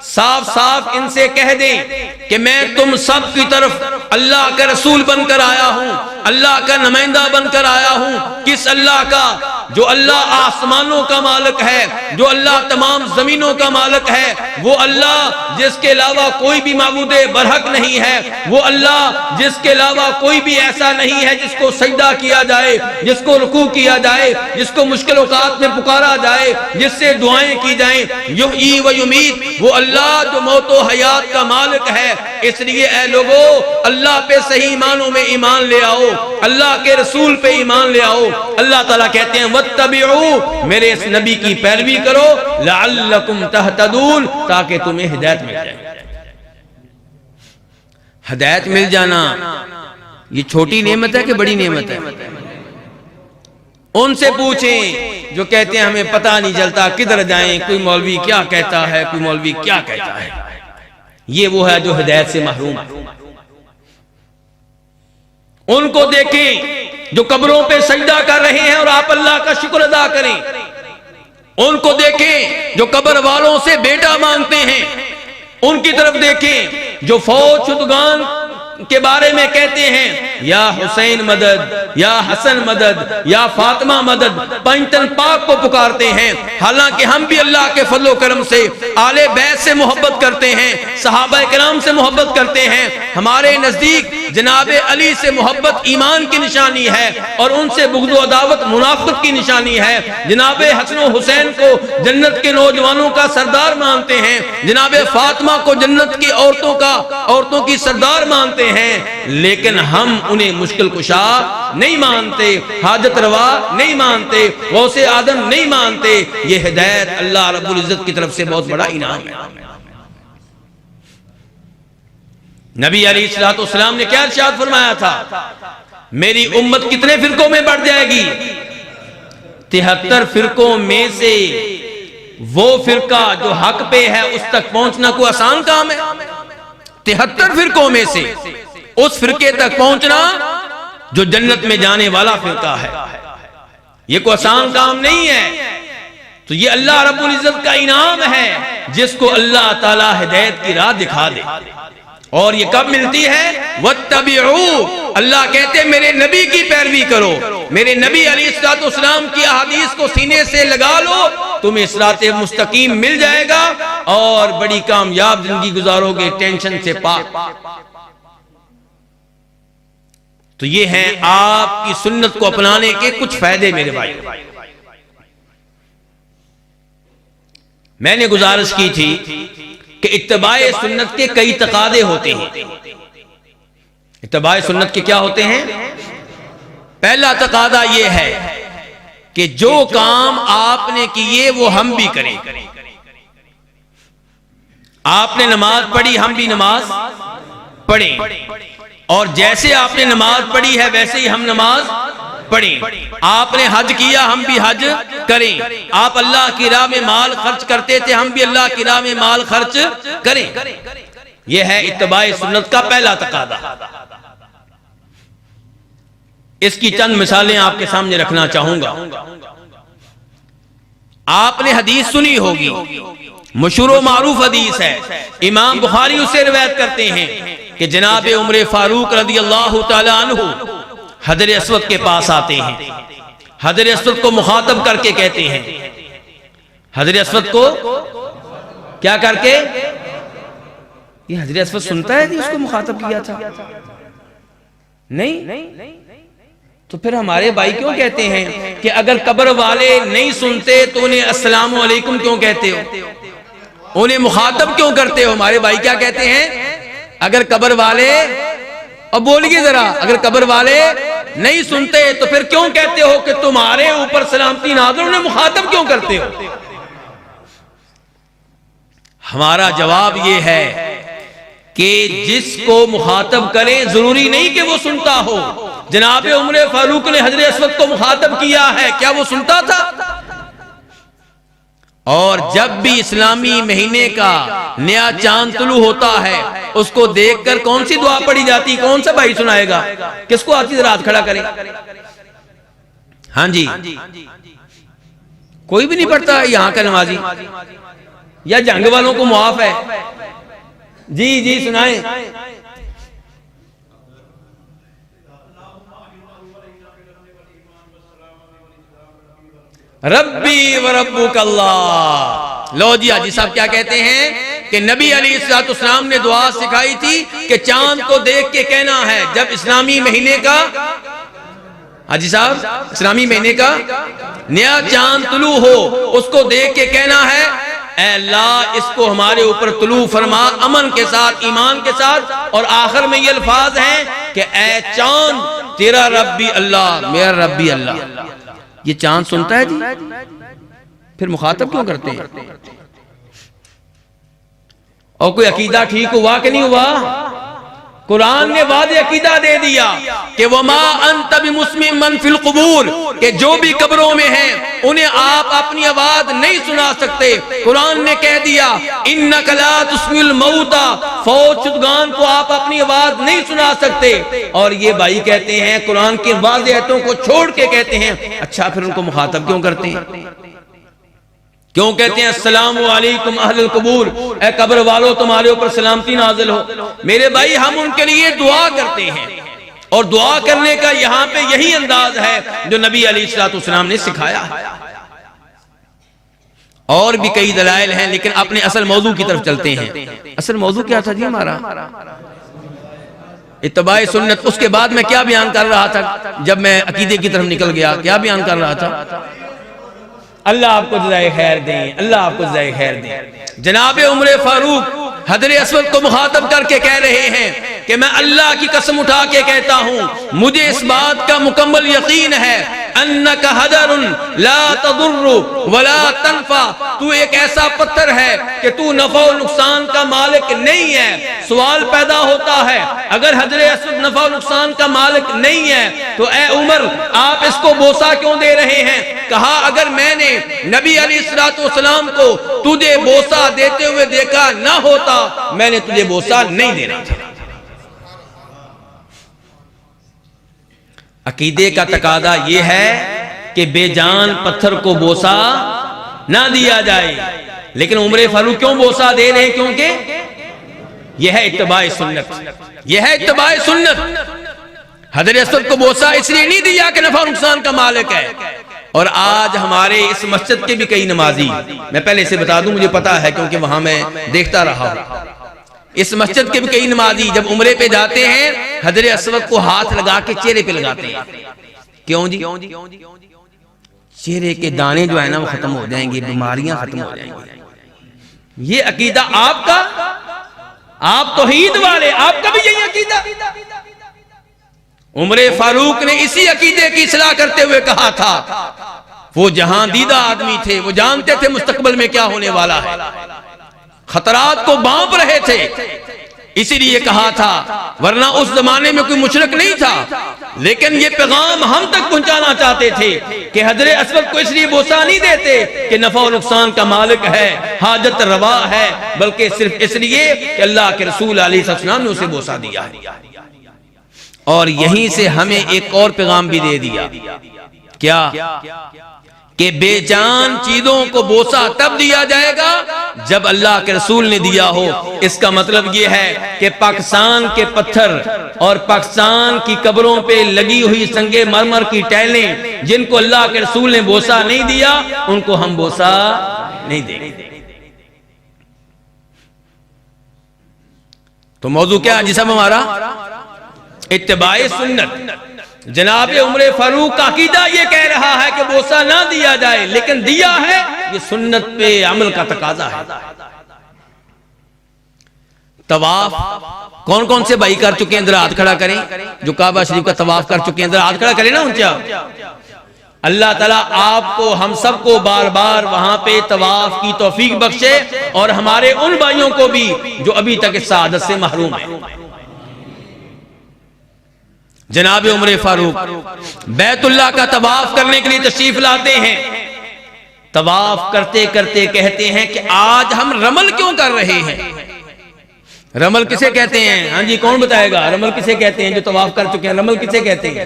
साफ साफ इनसे कह दें कि मैं तुम सब की तरफ अल्लाह का रसूल बनकर आया हूं, अल्लाह का नुमाइंदा बनकर आया हूं। किस अल्लाह का? जो अल्लाह आसमानों का मालिक है, जो अल्लाह तमाम जमीनों का मालिक है, वो अल्लाह जिसके अलावा कोई भी माबूद बरहक नहीं है, वो अल्लाह जिसके अलावा कोई भी ऐसा नहीं है जिसको सजदा किया जाए, जिसको रुकू किया जाए, जिसको मुश्किल औकात में पुकारा जाए, जिससे दुआएं की जाएं। युहयी व युमीत, वो अल्लाह जो मौत व हयात का मालिक है। इसलिए ऐ लोगो, अल्लाह पे सही मानों में ईमान ले आओ, अल्लाह के रसूल पे ईमान ले आओ। अल्लाह ताला कहते हैं वत्तबिऊ, मेरे इस नबी की पैरवी करो, लअल्लकुम तहतदून, ताकि तुम्हें हिदायत मिल जाए। हिदायत मिल जाना ये छोटी नेमत है कि बड़ी नेमत है? उनसे पूछें जो कहते हैं हमें पता नहीं चलता किधर जाएं, कोई मौलवी क्या कहता है, कोई मौलवी क्या कहता है। ये वो है जो हिदायत से महरूम है। उनको देखें जो कब्रों पे सजदा कर रहे हैं और आप अल्लाह का शुक्र अदा करें। उनको देखें जो कब्र वालों से बेटा मांगते हैं। उनकी तरफ देखें जो फौज शुदगान के बारे में कहते हैं या हुसैन मदद, या हसन मदद, या फातिमा मदद, पंचतन पाक को पुकारते हैं। हालांकि हम भी अल्लाह के फजलो करम से आले बैत से मोहब्बत करते हैं, सहाबा किराम से मोहब्बत करते हैं। हमारे नजदीक जनाबे अली से मोहब्बत ईमान की निशानी है और उनसे बुग़्ज़ व अदावत मुनाफ़िक़त की निशानी है। जनाबे हसन व हुसैन को जन्नत के नौजवानों का सरदार मानते हैं, जनाबे फातिमा को जन्नत की औरतों की सरदार मानते हैं। लेकिन हम उन्हें मुश्किल कुशा नहीं मानते, हाजत रवा नहीं मानते, गौसे आदम नहीं मानते। ये हिदायत अल्लाह रब्बुल इज्जत की तरफ से बहुत बड़ा इनाम है। नबी अलैहिस्सलाम ने क्या इरशाद फरमाया था? मेरी उम्मत कितने फिरकों में बढ़ जाएगी? 73 फिरकों में से वो फिरका जो हक पे है उस तक पहुंचना कोई आसान काम है? 73 फिरकों में से उस फिरके तक पहुंचना जो जन्नत में जाने वाला फिरका है, ये कोई आसान काम नहीं है। तो ये अल्लाह रब्बुल इज्जत का इनाम है जिसको अल्लाह ताला हिदायत की राह दिखा दे। और ये कब मिलती है? वत्तबिऊ, अल्लाह कहते मेरे नबी की पैरवी करो, मेरे नबी अलैहिस्सलाम की अहादीस को सीने से लगा लो, तुम्हें सिराते मुस्तकीम मिल जाएगा और बड़ी कामयाब जिंदगी गुजारोगे, टेंशन से पाक। तो ये हैं आपकी सुन्नत को अपनाने के कुछ फायदे। मेरे भाई, मैंने गुजारिश की थी कि इत्तिबाए सुन्नत के कई तकादे होते हैं। इत्तिबाए सुन्नत के क्या होते हैं? पहला तकादा यह है कि जो काम आपने किए वो हम भी करें। आपने नमाज पढ़ी, हम भी नमाज पढ़ें, और जैसे आपने नमाज पढ़ी है वैसे ही हम नमाज पढ़ें। आपने हज किया, हम भी हज करें। आप अल्लाह की राह में माल खर्च करते थे, हम भी अल्लाह की राह में माल खर्च करें। यह है इत्तिबाए सुन्नत का पहला तकादा। इसकी चंद मिसालें आपके सामने रखना चाहूंगा। आपने हदीस सुनी होगी, मशहूर मारूफ हदीस है, इमाम बुखारी उसे रिवायत करते हैं कि जनाब उमर फारूक रज़ी अल्लाह तआला अन्हु हजर अस्वद के पास आते हैं। हजर अस्वद को मुखातब करके कहते हैं, हजर अस्वद को क्या करके? ये हजर अस्वद सुनता है कि उसको मुखातब किया था? नहीं। तो फिर हमारे भाई क्यों कहते हैं कि अगर कब्र वाले नहीं सुनते तो उन्हें अस्सलामु अलैकुम क्यों कहते हो, उन्हें मुखातब क्यों करते हो? हमारे भाई क्या कहते हैं अगर कब्र वाले, अब बोलिए जरा, अगर कब्र वाले नहीं सुनते तो फिर क्यों कहते हो कि तुम्हारे ऊपर सलामती नाज़िल, उन्हें मुखातब क्यों करते हो? हमारा जवाब यह है कि जिसको मुखातब करें जरूरी नहीं कि वो सुनता हो। जनाब उमर फारूक ने हजरत अस्वद को मुखातब किया है, क्या वो सुनता था? और जब भी इस्लामी महीने का नया चांद तुलू होता है, उसको देखकर कौन सी दुआ पढ़ी जाती? कौन सा भाई सुनाएगा? किसको आती जरा हाथ खड़ा करें। हाँ जी, कोई भी नहीं पढ़ता यहाँ का नमाजी, या जंग वालों को मुआफ है? जी जी सुनाए। रब्बी व रब्बुकल्लाह। लो जी हाजी साहब क्या कहते हैं कि नबी अलैहिस्सलाम ने दुआ सिखाई थी कि चांद को देख के कहना है, जब इस्लामी महीने का, हाजी साहब, इस्लामी महीने का नया चांद तुलू हो, उसको देख के कहना है, ऐ अल्लाह इसको हमारे ऊपर तुलू फरमा अमन के साथ, ईमान के साथ। और आखिर में ये अल्फाज हैं कि ऐ चांद तेरा रब्बी अल्लाह, मेरा रब्बी अल्लाह। ये चांद सुनता है जी, फिर मुखातब क्यों करते हैं? और कोई अकीदा ठीक हुआ कि नहीं हुआ? कुरान ने वादे अकीदा दे दिया कि वमा अंत बिमुस्मिन मन फिल कुबूर, कि जो भी कब्रों में हैं उन्हें आप अपनी आवाज नहीं सुना सकते। कुरान ने कह दिया इन्नका ला तुस्मिल मौता, फौत शुदगान को आप अपनी आवाज नहीं सुना सकते। और ये भाई कहते हैं कुरान के वादे आयतों को छोड़ के कहते हैं, अच्छा फिर उनको मुखातब क्यों करते हैं? क्यों कहते हैं अस्सलामु अलैकुम अहलुल कबूर, ए कब्र वालों तुम्हारे ऊपर सलामती नाजिल हो? मेरे भाई हम उनके लिए दुआ करते हैं, और दुआ करने का यहाँ पे यही अंदाज है जो नबी अलैहिस्सलाम ने सिखाया है। और भी कई दलाइल हैं, लेकिन अपने असल मौजू की तरफ चलते हैं। असल मौजू क्या था जी हमारा? इत्तबाए सुन्नत। उसके बाद मैं क्या बयान कर रहा था? जब मैं अकीदे की तरफ निकल गया, क्या बयान कर रहा था? अल्लाह आपको जज़ाए खैर दें, अल्लाह आपको जज़ाए खैर दें। जनाब उमर फारूक हजरत अस्वद को मुखातब करके कह रहे हैं कि मैं अल्लाह की कसम उठा के कहता हूं, मुझे इस बात का मुकम्मल यकीन है अन्नका हजरुन ला तदुर्रु वला तनफा, तू एक ऐसा पत्थर है कि तू नफा और नुकसान का मालिक नहीं है। सवाल पैदा होता है, अगर हजरत अस्वद नफा और नुकसान का मालिक नहीं है तो ए उमर आप इसको बोसा क्यों दे रहे हैं? कहा अगर मैंने नबी अलैहिस्सलाम को तुझे बोसा देते हुए देखा ना होता, मैंने तुझे बोसा नहीं देना था। अकीदे का तकादा यह है कि बेजान पत्थर को बोसा ना दिया जाए, लेकिन उमर फारूक क्यों बोसा दे रहे हैं? क्योंकि यह है इत्तबाए सुन्नत, यह है इत्तबाए सुन्नत। हजरत अस्वद को बोसा इसलिए नहीं दिया कि नफा नुकसान का मालिक है। और आज हमारे इस मस्जिद के भी कई नमाजी, मैं पहले से बता दूं, मुझे पता है क्योंकि वहां मैं देखता रहा हूं, इस मस्जिद के भी कई नमाजी जब उम्रे पे जाते हैं हजरत अस्वद को हाथ लगा के चेहरे पे लगाते हैं। क्यों जी? चेहरे के दाने जो है ना वो खत्म हो जाएंगे, बीमारियां खत्म हो जाएंगी। ये अकीदा आपका, आप तौहीद वाले, आपका भी यही अकीदा। उमर फारूक ने इसी अकीदे की इस्लाह करते हुए कहा था, वो जहां दीदा आदमी थे, वो जानते थे मुस्तकबिल में क्या होने वाला है, खतरात को बांप रहे थे, इसीलिए कहा था। वरना उस जमाने में कोई मुशरिक नहीं था, लेकिन ये पैगाम हम तक पहुंचाना चाहते थे कि हजरत अस्वद को इसलिए बोसा नहीं देते कि नफा और नुकसान का मालिक है, हाजत रवा है, बल्कि सिर्फ इसलिए कि अल्लाह के रसूल अलैहिस्सलाम ने उसे बोसा दिया है। और यहीं से हमें एक और पैगाम भी दे दिया, क्या? कि बेजान चीजों को बोसा तब दिया जाएगा जब अल्लाह के रसूल ने दिया हो। इसका मतलब यह है कि पाकिस्तान के पत्थर और पाकिस्तान की कब्रों पे लगी हुई संगे मरमर की टाइलें, जिनको अल्लाह के रसूल ने बोसा नहीं दिया, उनको हम बोसा नहीं देंगे। तो मौजू क्या है जी साहब हमारा? इत्तिबाए सुन्नत। जनाब उमर फारूक का अकीदा ये कह रहा है कि बोसा ना दिया जाए, लेकिन दिया है, ये सुन्नत पे अमल का तकाजा है। तवाफ कौन कौन से भाई कर चुके हैं, जरा हाथ खड़ा करें। जो काबा शरीफ का तवाफ कर चुके हैं, जरा हाथ खड़ा करें ना ऊंचा। अल्लाह ताला आपको हम सबको बार बार वहां पे तवाफ की तौफीक बख्शे और हमारे उन भाइयों को भी जो अभी तक इस सादत से महरूम है। जनाब उमर फारूक बैतुल्लाह का तवाफ करने के लिए तशरीफ लाते हैं। तवाफ करते करते कहते हैं कि आज हम रमल क्यों कर रहे हैं। रमल किसे कहते हैं? हाँ जी, कौन बताएगा रमल किसे कहते हैं? जो तवाफ कर चुके हैं, रमल किसे कहते हैं?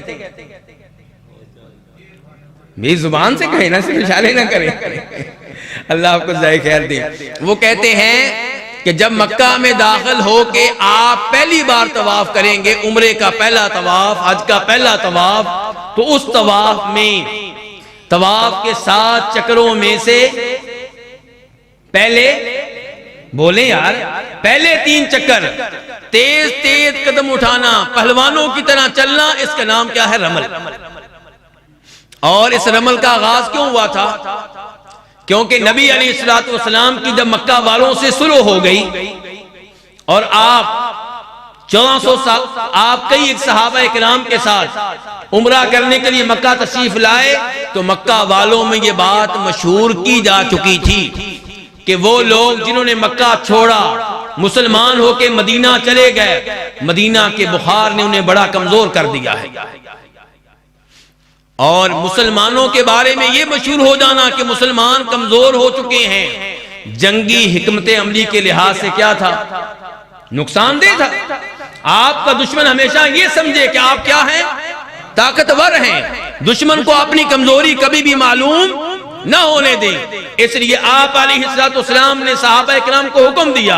मेरी जुबान से कहे ना, सिर्फ इशारे ना करें। अल्लाह आपको ज़ाय खैर दे। वो कहते हैं कि जब मक्का में दाखिल होके आप पहली बार तवाफ करेंगे, उम्रे का पहला तवाफ, हज का पहला तवाफ, तो उस तवाफ में तवाफ के 7 चक्रों में से पहले बोले यार, पहले 3 चक्कर तेज तेज कदम उठाना, पहलवानों की तरह चलना, इसका नाम क्या है? रमल। और इस रमल का आगाज क्यों हुआ था? क्योंकि नबी अलैहिस्सलाम की जब मक्का वालों से सुलह हो गई और आप 1400 साल आप कई एक सहाबा इकराम के साथ उम्रा करने के लिए मक्का तशरीफ लाए, तो मक्का वालों में ये बात मशहूर की जा चुकी थी कि वो लोग जिन्होंने मक्का छोड़ा, मुसलमान होके मदीना चले गए, मदीना के बुखार ने उन्हें बड़ा कमजोर कर दिया है। और मुसलमानों के बारे में यह मशहूर हो जाना कि मुसलमान कमजोर हो चुके हैं, जंगी हिकमत अमली के लिहाज से क्या था? नुकसानदेह था। आपका दुश्मन हमेशा यह समझे कि आप क्या हैं? ताकतवर हैं। दुश्मन को अपनी कमजोरी कभी भी मालूम न होने दें। इसलिए आप अलैहिस्सलाम ने सहाबा इकराम को हुक्म दिया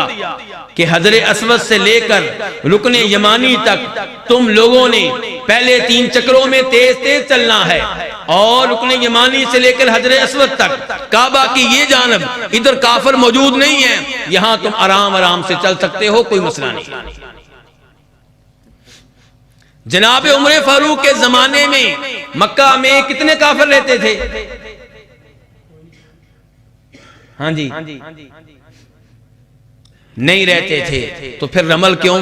कि हजरे अस्वद से लेकर रुकने यमानी तक तुम लोगों ने पहले 3 चक्रों में तेज तेज चलना है, और रुकने यमानी से लेकर हजरे अस्वद तक काबा की ये जानब इधर काफिर मौजूद नहीं है, यहां तुम आराम आराम से चल सकते हो, कोई मसला नहीं। जनाब उमर फारूक के जमाने में मक्का में कितने काफिर रहते थे? हाँ जी, नहीं रहते थे। तो फिर रमल क्यों?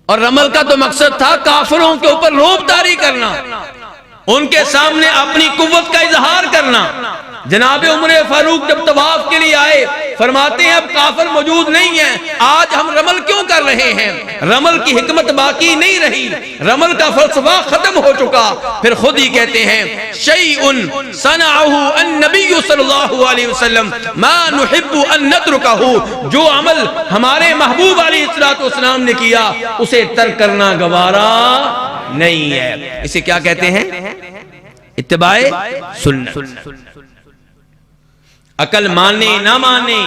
और रमल का तो मकसद था काफिरों के ऊपर रोब तारी करना, उनके सामने अपनी कुव्वत का इजहार करना। जनाब उमर फारूक जब तवाफ के लिए आए, फरमाते हैं अब काफिर मौजूद नहीं है, आज हम रमल क्यों कर रहे हैं? रमल की हिकमत बाकी नहीं रही, रमल का फलसफा खत्म हो चुका। फिर खुद ही कहते हैं शैउन सनअहु अन्नबी सल्लल्लाहु अलैहि वसल्लम मा नुहिब्बु अन नतरुकहु, जो अमल हमारे महबूब अलैहिस्सलाम ने किया उसे तर्क करना गवारा नहीं है। इसे क्या कहते हैं? इत्तिबाए सुन्नत। अकल माने ना माने,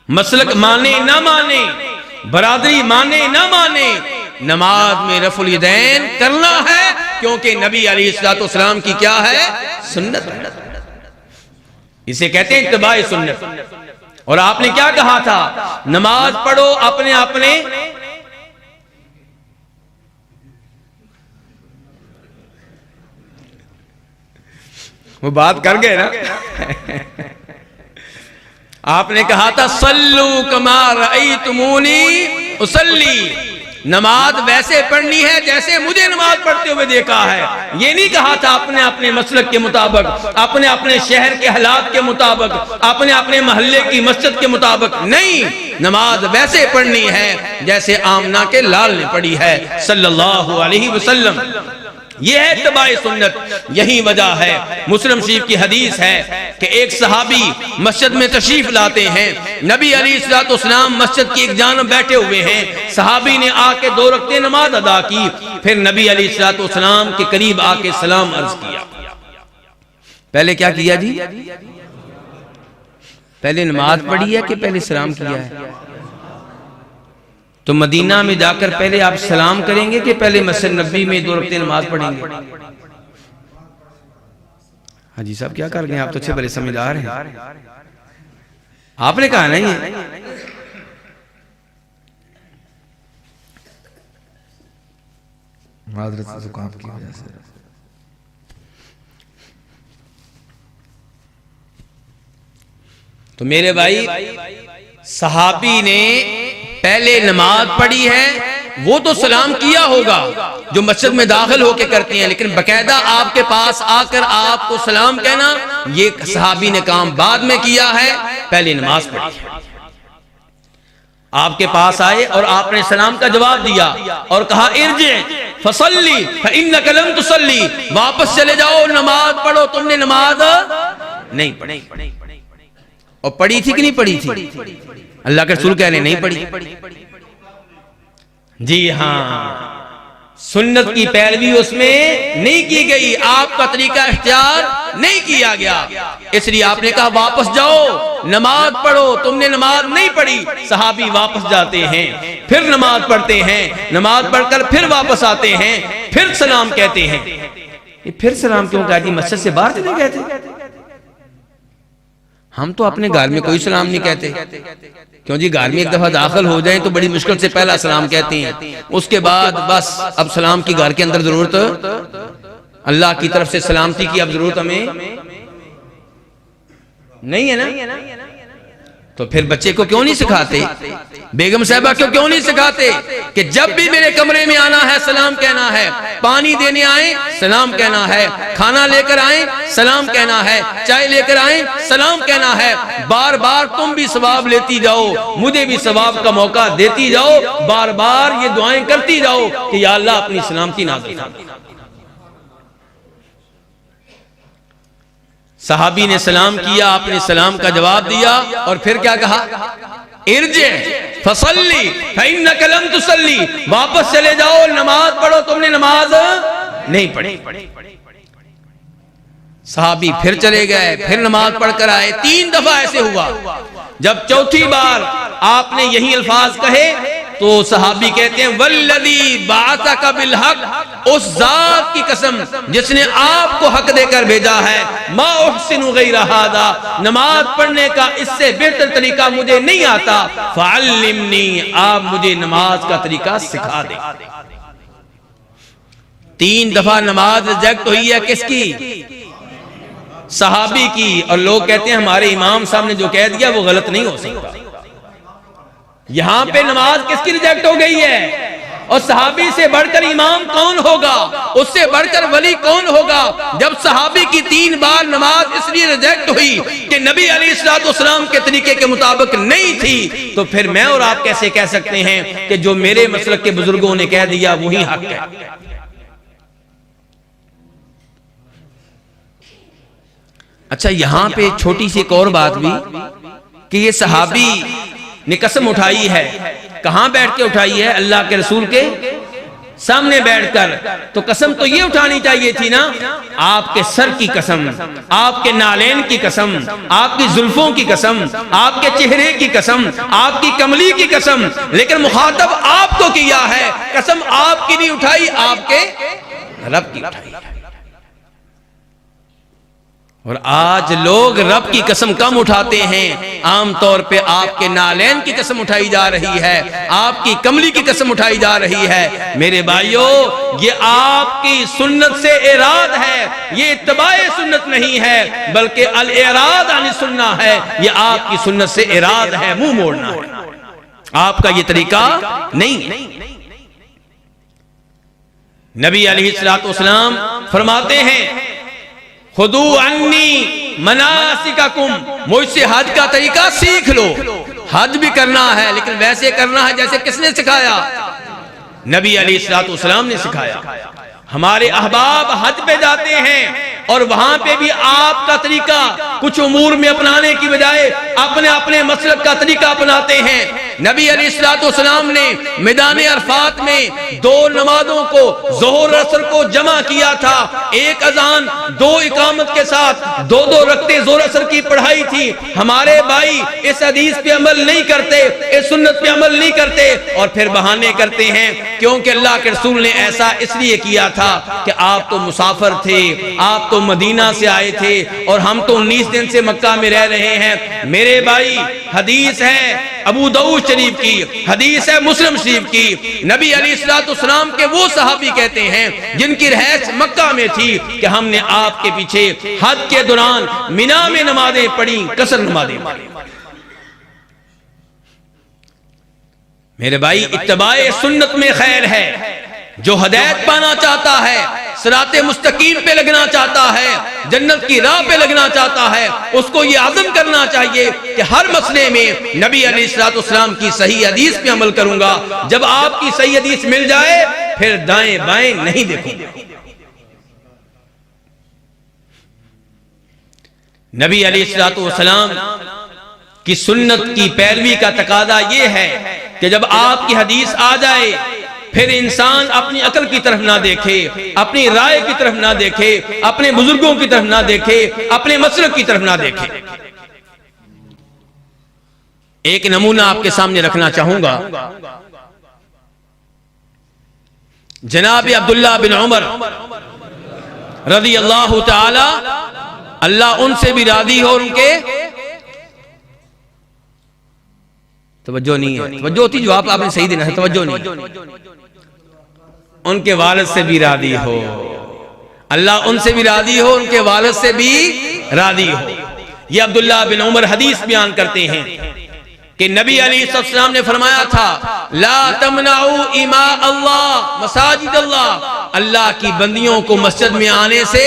मसलक माने ना माने, बरादरी माने ना माने, नमाज में रफुल यदैन करना है, क्योंकि नबी अलैहिस्सलाम की क्या है? सुन्नत। इसे कहते हैं इत्तिबाए सुन्नत। और आपने क्या कहा था? नमाज पढ़ो अपने अपने वो बात कर गए ना। आपने कहा था सल्लू कमा रअयतुमूनी उसल्ली, नमाज वैसे पढ़नी है जैसे मुझे नमाज पढ़ते हुए देखा है। ये नहीं कहा था अपने अपने मसलक के मुताबिक, अपने अपने शहर के हालात के मुताबिक, अपने अपने मोहल्ले की मस्जिद के मुताबिक नहीं, नमाज वैसे पढ़नी है जैसे आमना के लाल ने पढ़ी है सल्लल्लाहु अलैहि वसल्लम। यह है इत्तिबाए सुन्नत। यही वजह है, मुस्लिम शरीफ की हदीस है कि एक सहाबी मस्जिद में तशरीफ लाते हैं, नबी अलैहिस्सलाम मस्जिद की एक जानब बैठे हुए हैं, सहाबी ने आके 2 रकअतें नमाज अदा की, फिर नबी अलैहिस्सलाम के करीब आके सलाम अर्ज किया। पहले क्या किया जी? पहले नमाज पढ़ी है कि पहले सलाम किया है? तो मदीना में जाकर पहले आप सलाम करेंगे कि पहले मस्जिद नबी में 2 रकअतें नमाज पढ़ेंगे? हाजी साहब क्या कर गए? आप तो अच्छे बड़े समझदार हैं, आपने कहा नहीं है। मादरत जुकाम की वजह से। तो मेरे भाई, सहाबी ने पहले नमाज पढ़ी है, वो तो सलाम किया होगा जो मस्जिद में दाखिल होके करते हैं, लेकिन बकायदा आपके पास आकर आपको सलाम कहना, ये सहाबी ने काम बाद में किया है, पहले नमाज पढ़ी है। आपके पास आए और आपने सलाम का जवाब दिया और कहा इर्जे फसल्ली फइन्नका लम तुसल्ली, वापस चले जाओ, नमाज पढ़ो, तुमने नमाज नहीं पढ़ी। और पढ़ी थी कि नहीं पढ़ी थी? अल्लाह के रसूल कह रहे नहीं पढ़ी। जी हाँ, सुन्नत की पैरवी उसमें नहीं की गई, आपका तरीका इख्तियार नहीं किया गया, इसलिए आपने कहा वापस जाओ, नमाज पढ़ो, तुमने नमाज नहीं पढ़ी। सहाबी वापस जाते हैं, फिर नमाज पढ़ते हैं, नमाज पढ़कर फिर वापस आते हैं, फिर सलाम कहते हैं। ये फिर सलाम क्यों कहा जी? मस्जिद से बाहर चले गए थे? हम तो अपने घर में कोई सलाम नहीं कहते, क्यों जी? घर में एक दफा दाखिल हो जाए तो बड़ी मुश्किल से पहला सलाम कहते हैं, उसके बाद बस अब सलाम की घर के अंदर जरूरत, अल्लाह की तरफ से सलामती की अब जरूरत हमें नहीं है ना। तो फिर बच्चे को क्यों नहीं सिखाते, बेगम साहबा क्यों नहीं सिखाते कि जब भी मेरे कमरे में आना है सलाम कहना है, पानी देने आए सलाम कहना है, खाना लेकर आए सलाम कहना है, चाय लेकर आए सलाम कहना है। बार बार तुम भी सवाब लेती जाओ, मुझे भी सवाब का मौका देती जाओ, बार बार ये दुआएं करती जाओ कि या अल्लाह अपनी सलामती नाज़िल फरमा। सहाबी ने सलाम किया, आपने सलाम का जवाब दिया और फिर क्या कहा? इर्जे फसल्ली फइन्नका लम तुसल्ली, वापस चले जाओ, नमाज पढ़ो, तुमने नमाज नहीं पढ़ी। सहाबी फिर चले गए, फिर नमाज पढ़कर आए, 3 दफा ऐसे हुआ। जब चौथी बार आपने यही अल्फाज कहे तो सहाबी कहते हैं वल्लज़ी बाअसका बिल हक, उस जात की कसम जिसने आपको हक देकर भेजा है, मा उहसिनु गैरा हादा, नमाज पढ़ने का इससे बेहतर तरीका मुझे नहीं आता, फअल्लिमनी, आप मुझे नमाज का तरीका सिखा दे। 3 दफा नमाज रिजेक्ट हुई है, किसकी? सहाबी की। और लोग कहते हैं हमारे इमाम साहब ने जो कह दिया वो गलत नहीं हो सकता। यहां पे नमाज किसकी रिजेक्ट हो गई है? और सहाबी से बढ़कर इमाम कौन होगा, उससे बढ़कर वली कौन होगा? जब सहाबी की 3 बार नमाज इसलिए रिजेक्ट हुई कि नबी अलैहिस्सलाम के तरीके के मुताबिक नहीं थी, तो फिर मैं और आप कैसे कह सकते हैं कि जो मेरे मसलक के बुजुर्गों ने कह दिया वही हक है? अच्छा, यहां पे छोटी सी एक और बात भी कि ये सहाबी ने कसम उठाई है, कहां बैठ के उठाई है? अल्लाह के रसूल के सामने बैठकर। तो कसम तो ये उठानी चाहिए थी ना, आपके सर की कसम, आपके नालेन की कसम, आपकी जुल्फों की कसम, आपके चेहरे की कसम, आपकी कमली की कसम, लेकिन मुखातब आपको किया है। कसम आपकी नहीं उठाई, आपके रब की उठाई। और आज लोग रब की कसम कम उठाते हैं, आमतौर पे आपके नालैन की कसम उठाई जा रही है, आपकी कमली की कसम उठाई जा रही है। मेरे भाइयों, ये आपकी सुन्नत से इराद है, ये इत्तबाए सुन्नत नहीं है, बल्कि अल इराद अन सुन्ना है। ये आपकी सुन्नत से इराद है, मुंह मोड़ना है, आपका ये तरीका नहीं है। नबी अलैहिस्सलाम फरमाते हैं खुदू अन्नी मनासिकाकुम, मुझसे हज का तरीका सीख लो। हज भी करना है, लेकिन वैसे करना है जैसे किसने सिखाया? नबी अलैहिस्सलाम ने सिखाया। हमारे अहबाब हज पे जाते हैं और वहां पे भी आपका तरीका कुछ उमूर में अपनाने की बजाय अपने अपने मसलक का तरीका अपनाते हैं। नबी अलैहिस्सलाम ने मैदान अरफात में 2 नमाजों को, ज़ोहर असर को जमा किया था। 1 अजान 2 इकामत के साथ 2-2 रकते ज़ोहर असर की पढ़ाई थी। हमारे भाई इस हदीस पे अमल नहीं करते, इस सुन्नत पे अमल नहीं करते और फिर बहाने करते हैं क्योंकि अल्लाह के रसूल ने ऐसा इसलिए किया था कि आप तो मुसाफिर थे, आप तो मदीना से आए थे और हम तो 19 दिन से मक्का में रह रहे हैं। मेरे भाई, हदीस है अबू दाऊद शरीफ की, हदीस है मुस्लिम शरीफ की। नबी अलैहिस्सलाम के वो सहाबी कहते हैं जिनकी रहस मक्का में थी कि हमने आपके पीछे हज के दौरान मिना में नमाजें पढ़ी, कसर नमाजें पढ़ी। मेरे भाई, इत्तबाए सुन्नत में खैर है। जो हदायत पाना चाहता है, सिराते मुस्तकीम पे लगना चाहता है, जन्नत की राह पे लगना चाहता है, उसको ये आज़म करना चाहिए कि हर मसले में नबी अलैहिस्सलाम की सही हदीस पे अमल करूंगा। जब आपकी सही हदीस मिल जाए फिर दाएं बाएं नहीं देखूंगा। नबी अलैहिस्सलाम की सुन्नत की पैरवी का तकादा यह है कि जब आपकी हदीस आ जाए फिर इंसान अपनी अकल की तरफ ना देखे, अपनी राय की तरफ ना देखे, अपने बुजुर्गों की तरफ ना देखे, अपने मसलक की तरफ ना देखे। एक नमूना आपके सामने रखना चाहूंगा। जनाब अब्दुल्लाह बिन उमर रज़ी अल्लाह ताला, अल्लाह उनसे भी राजी हो, उनके तवज्जो नहीं है, तवज्जो होती जवाब आपने सही देना है, तवज्जो नहीं। उनके वालिद से भी राजी हो, अल्लाह उनसे भी राजी हो, उनके वालिद से भी राजी हो। ये अब्दुल्लाह बिन उमर हदीस बयान करते हैं कि नबी अलैहिस्सलाम ने फरमाया था, ला तमनाउ इमा अल्लाह मसाजिद अल्लाह, अल्लाह की बंदियों को मस्जिद में आने से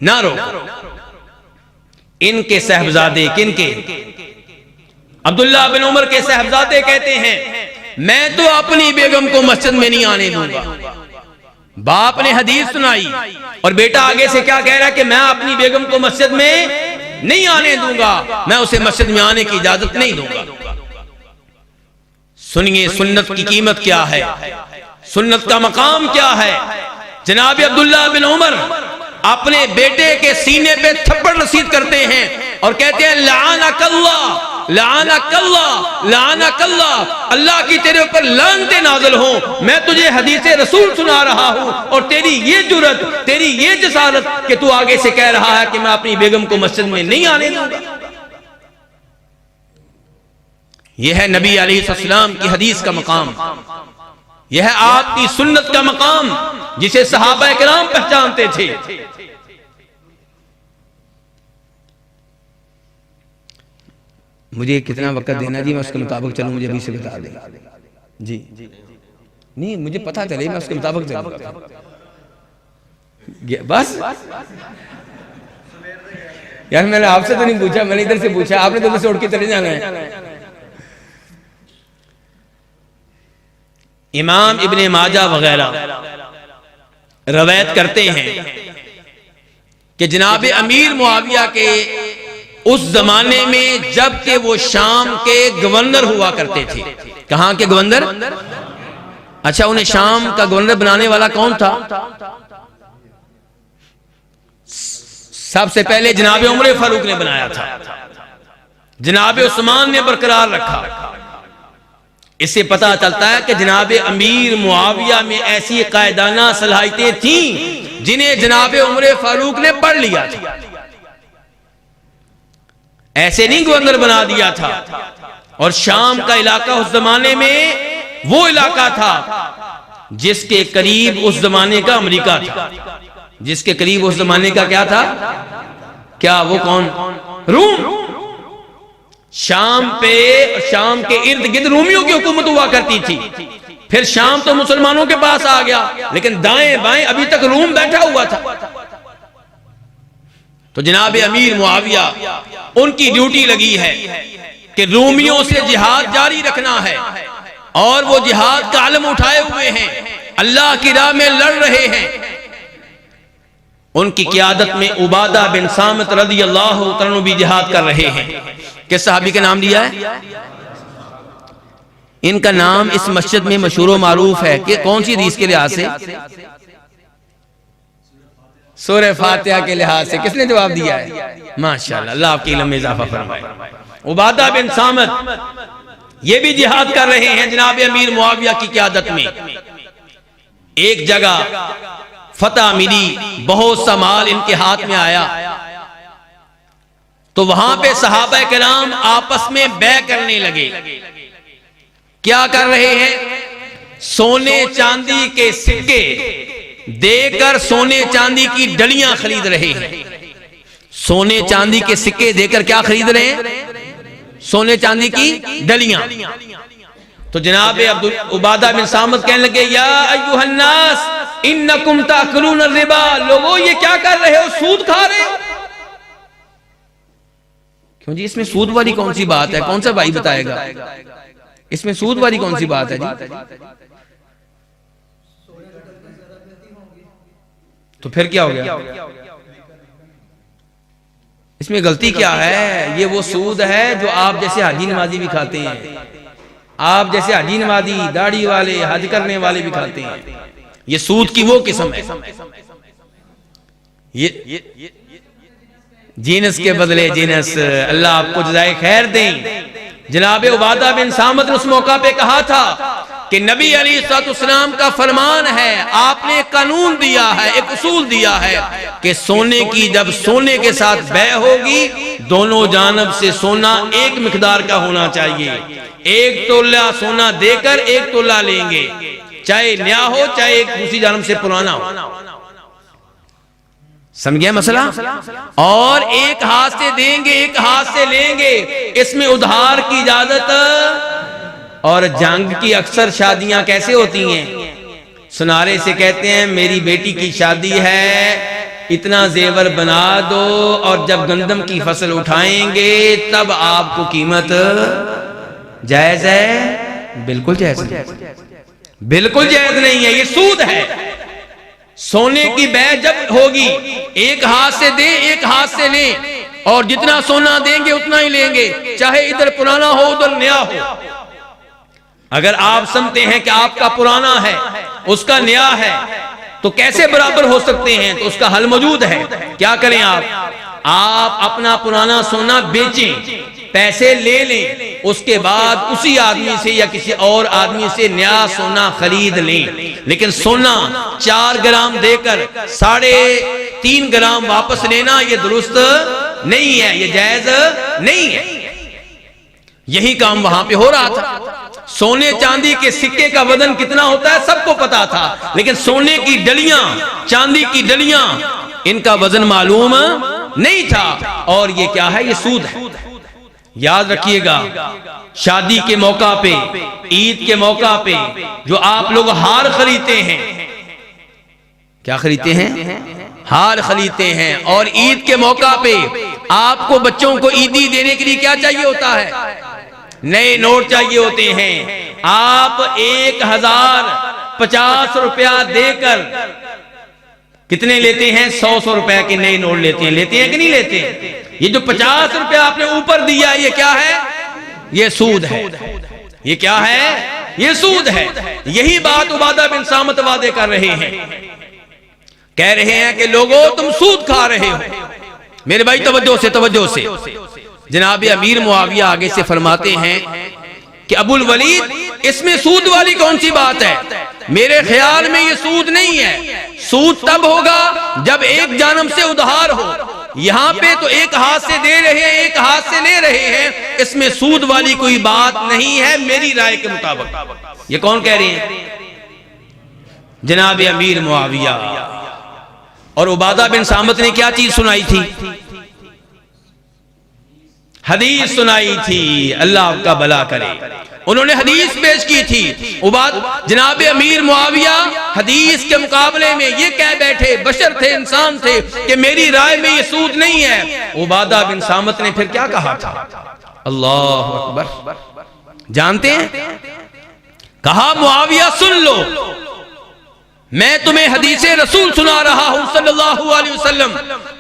ना रोको। इनके साहबजादे, किनके? अब्दुल्लाह बिन उमर के साहबजादे कहते हैं, मैं तो अपनी बेगम को मस्जिद में नहीं आने दूंगा। बाप ने हदीस सुनाई और बेटा आगे से क्या कह रहा है कि मैं अपनी बेगम को मस्जिद में नहीं आने दूंगा, मैं उसे मस्जिद में आने की इजाजत नहीं दूंगा। सुनिए सुन्नत की कीमत क्या है, सुन्नत का मकाम क्या है। जनाब अब्दुल्लाह बिन उमर अपने बेटे के सीने पे थप्पड़ रसीद करते हैं और कहते हैं, लानकल्लाह लानकल्लाह लानकल्लाह, अल्लाह की तेरे ऊपर लानतें नाज़िल हो। मैं तुझे हदीसे रसूल सुना रहा हूं और तेरी ये जुर्रत, तेरी ये जसारत कि तू आगे से कह रहा है कि मैं अपनी बेगम को मस्जिद में नहीं आने दूंगा। यह है नबी अलैहिस्सलाम की हदीस का मकाम, यह है आपकी सुन्नत का मकाम जिसे सहाबा किराम पहचानते थे। मुझे कितना वक्त देना जी, मैं उसके मुताबिक चलूं, मुझे अभी से बता दें जी। नहीं, मुझे पता चले, मैं उसके मुताबिक चलूंगा बस। यार मैंने आपसे तो नहीं पूछा, मैंने इधर से पूछा, आपने तो बस उड़ के चले जाना है। इमाम इब्ने माजा वगैरह रवायत करते हैं कि जनाब अमीर मुआविया के उस जमाने में, जबकि वो शाम के गवर्नर हुआ करते थे। कहां के गवर्नर? अच्छा, उन्हें शाम का गवर्नर बनाने वाला कौन था? सबसे पहले जनाब उमर फारूक ने बनाया था, जनाब उस्मान ने बरकरार रखा। इससे पता चलता है कि जनाब अमीर मुआविया में ऐसी कायदाना सलाहियतें थीं जिन्हें जनाब उमर फारूक ने पढ़ लिया था। ऐसे नहीं गवर्नर बना दिया था। और शाम का इलाका उस जमाने में वो इलाका था जिसके करीब उस जमाने का अमेरिका था, जिसके करीब उस जमाने का क्या था? क्या वो कौन? रूम। शाम के इर्द गिर्द रूमियों की हुकूमत हुआ करती थी। फिर शाम तो मुसलमानों के पास आ गया, लेकिन दाएं बाएं अभी तक रूम बैठा हुआ था। तो जनाब अमीर मुआविया, उनकी ड्यूटी लगी है कि रूमियों से जिहाद जारी रखना है, और वो जिहाद का आलम उठाए हुए हैं, अल्लाह की राह में लड़ रहे हैं। उनकी क़ियादत में उबादा बिन सामित रज़ी अल्लाह तआला भी जिहाद कर रहे हैं। किस सहाबी का नाम लिया है? इनका नाम इस मस्जिद में मशहूर व मारूफ है कि कौन सी हदीस के लिहाज से? सूरह फातिहा के लिहाज से। किसने जवाब दिया है? माशाअल्लाह, अल्लाह आपके इल्म में इजाफा फरमाए। उबादा बिन सामित ये भी जिहाद कर रहे हैं जनाब अमीर मुआविया की क़ियादत में। एक जगह फतह मिली, बहुत सा माल इनके हाथ में आया, तो वहां पे सहाबा किराम आपस में बै करने लगे। क्या कर रहे हैं? सोने चांदी के सिक्के देकर सोने चांदी की डलियां खरीद रहे हैं। सोने चांदी के सिक्के देकर क्या खरीद रहे हैं? सोने चांदी की डलियां। तो जनाब अब्दुल उबादा बिन सामित कहने लगे, या अय्युहन्नास इन्नकुम ताकुलून रिबा, लोगों ये क्या कर रहे हो, सूद खा रहे हो। क्यों जी, इसमें सूद वाली कौन सी बात है, कौन सा भाई बताएगा, इसमें सूद वाली कौन सी बात है जी। तो फिर क्या हो गया, इसमें गलती क्या है। ये वो सूद है जो आप जैसे हाजी नमाजी भी खाते हैं, आप जैसे हाजी नमाजी दाढ़ी वाले हज करने वाले भी खाते हैं। ये सूद की वो किस्म है, ये जीनस के बदले जीनस। अल्लाह आपको जज़ाए खैर दें। जनाब उबादा बिन सामित ने उस मौका पे कहा था कि नबी अलैहिस्सलाम का फरमान है, आपने कानून दिया है, एक उसूल दिया है कि सोने की जब सोने के साथ बै होगी, दोनों जानब से सोना एक मिकदार का होना चाहिए। एक तोला सोना देकर एक तोला लेंगे, चाहे नया हो चाहे एक दूसरी जानब से पुराना हो। समझ मसला। और एक हाथ से देंगे एक हाथ से लेंगे, इसमें उधार की इजाजत। और जंग की अक्सर शादियां कैसे होती हैं, सुनारे से कहते हैं मेरी बेटी की शादी है, इतना जेवर बना दो, और जब गंदम की फसल उठाएंगे तब आपको कीमत। जायज है? बिल्कुल जायज नहीं, बिल्कुल जायज नहीं है, ये सूद है। सोने की बै जब होगी, एक हाथ से दे एक हाथ से ले, और जितना सोना देंगे उतना ही लेंगे, चाहे इधर पुराना हो उधर नया हो। अगर आप समझते हैं कि आपका पुराना है उसका नया है तो कैसे बराबर हो सकते हैं, तो उसका हल मौजूद है। क्या करें आप अपना पुराना सोना बेचें, पैसे ले लें, उसके बाद उसी आदमी से या किसी और आदमी से नया सोना खरीद लें। लेकिन सोना 4 ग्राम देकर 3.5 ग्राम वापस लेना ये दुरुस्त नहीं है, ये जायज नहीं है। यही काम वहां पे हो रहा था। सोने चांदी के सिक्के का वजन कितना होता है सबको पता था, लेकिन सोने की डलियां, चांदी की डलियां, इनका वजन मालूम नहीं था। और ये क्या है, ये सूद है। याद रखिएगा, शादी के मौका पे, ईद के मौका पे जो आप लोग हार खरीदते हैं, क्या खरीदते हैं, हार खरीदते हैं। और ईद के मौका पे आपको बच्चों को ईदी देने के लिए क्या चाहिए होता है, नए नोट चाहिए होते हैं। आप 1050 रुपया देकर कितने लेते हैं, 100 रुपए के नए नोट लेते हैं कि नहीं लेते? ये जो 50 रुपया आपने ऊपर दिया, ये क्या है, ये सूद है। ये क्या है, ये सूद है। यही बात उबादा बिन सामित वादे कर रहे हैं, कह रहे हैं कि लोगों तुम सूद खा रहे हो। मेरे भाई तवज्जो से जनाब अमीर मुआविया आगे से फरमाते हैं कि अबुल वलीद इसमें सूद वाली कौन सी बात है, मेरे ख्याल में ये सूद नहीं है। सूद तब होगा जब एक जानब से उधार हो। यहाँ पे तो एक हाथ से दे रहे हैं एक हाथ से ले रहे हैं, इसमें सूद वाली कोई बात नहीं है मेरी राय के मुताबिक। ये कौन कह रहे हैं, जनाब अमीर मुआविया। और उबादा बिन सामित ने क्या चीज सुनाई थी, हदीस सुनाई थी। अल्लाह आपका भला करे। उन्होंने हदीस पेश की थी। जनाब अमीर मुआविया हदीस के मुकाबले में ये कह बैठे, बशर थे, इंसान थे, कि मेरी राय में ये सूद नहीं है। उबादा बिन सामित ने फिर क्या कहा था, अल्लाह अकबर, जानते हैं? कहा मुआविया सुन लो, मैं तुम्हें हदीसे रसूल सुना रहा हूं सल्लल्लाहु अलैहि वसल्लम,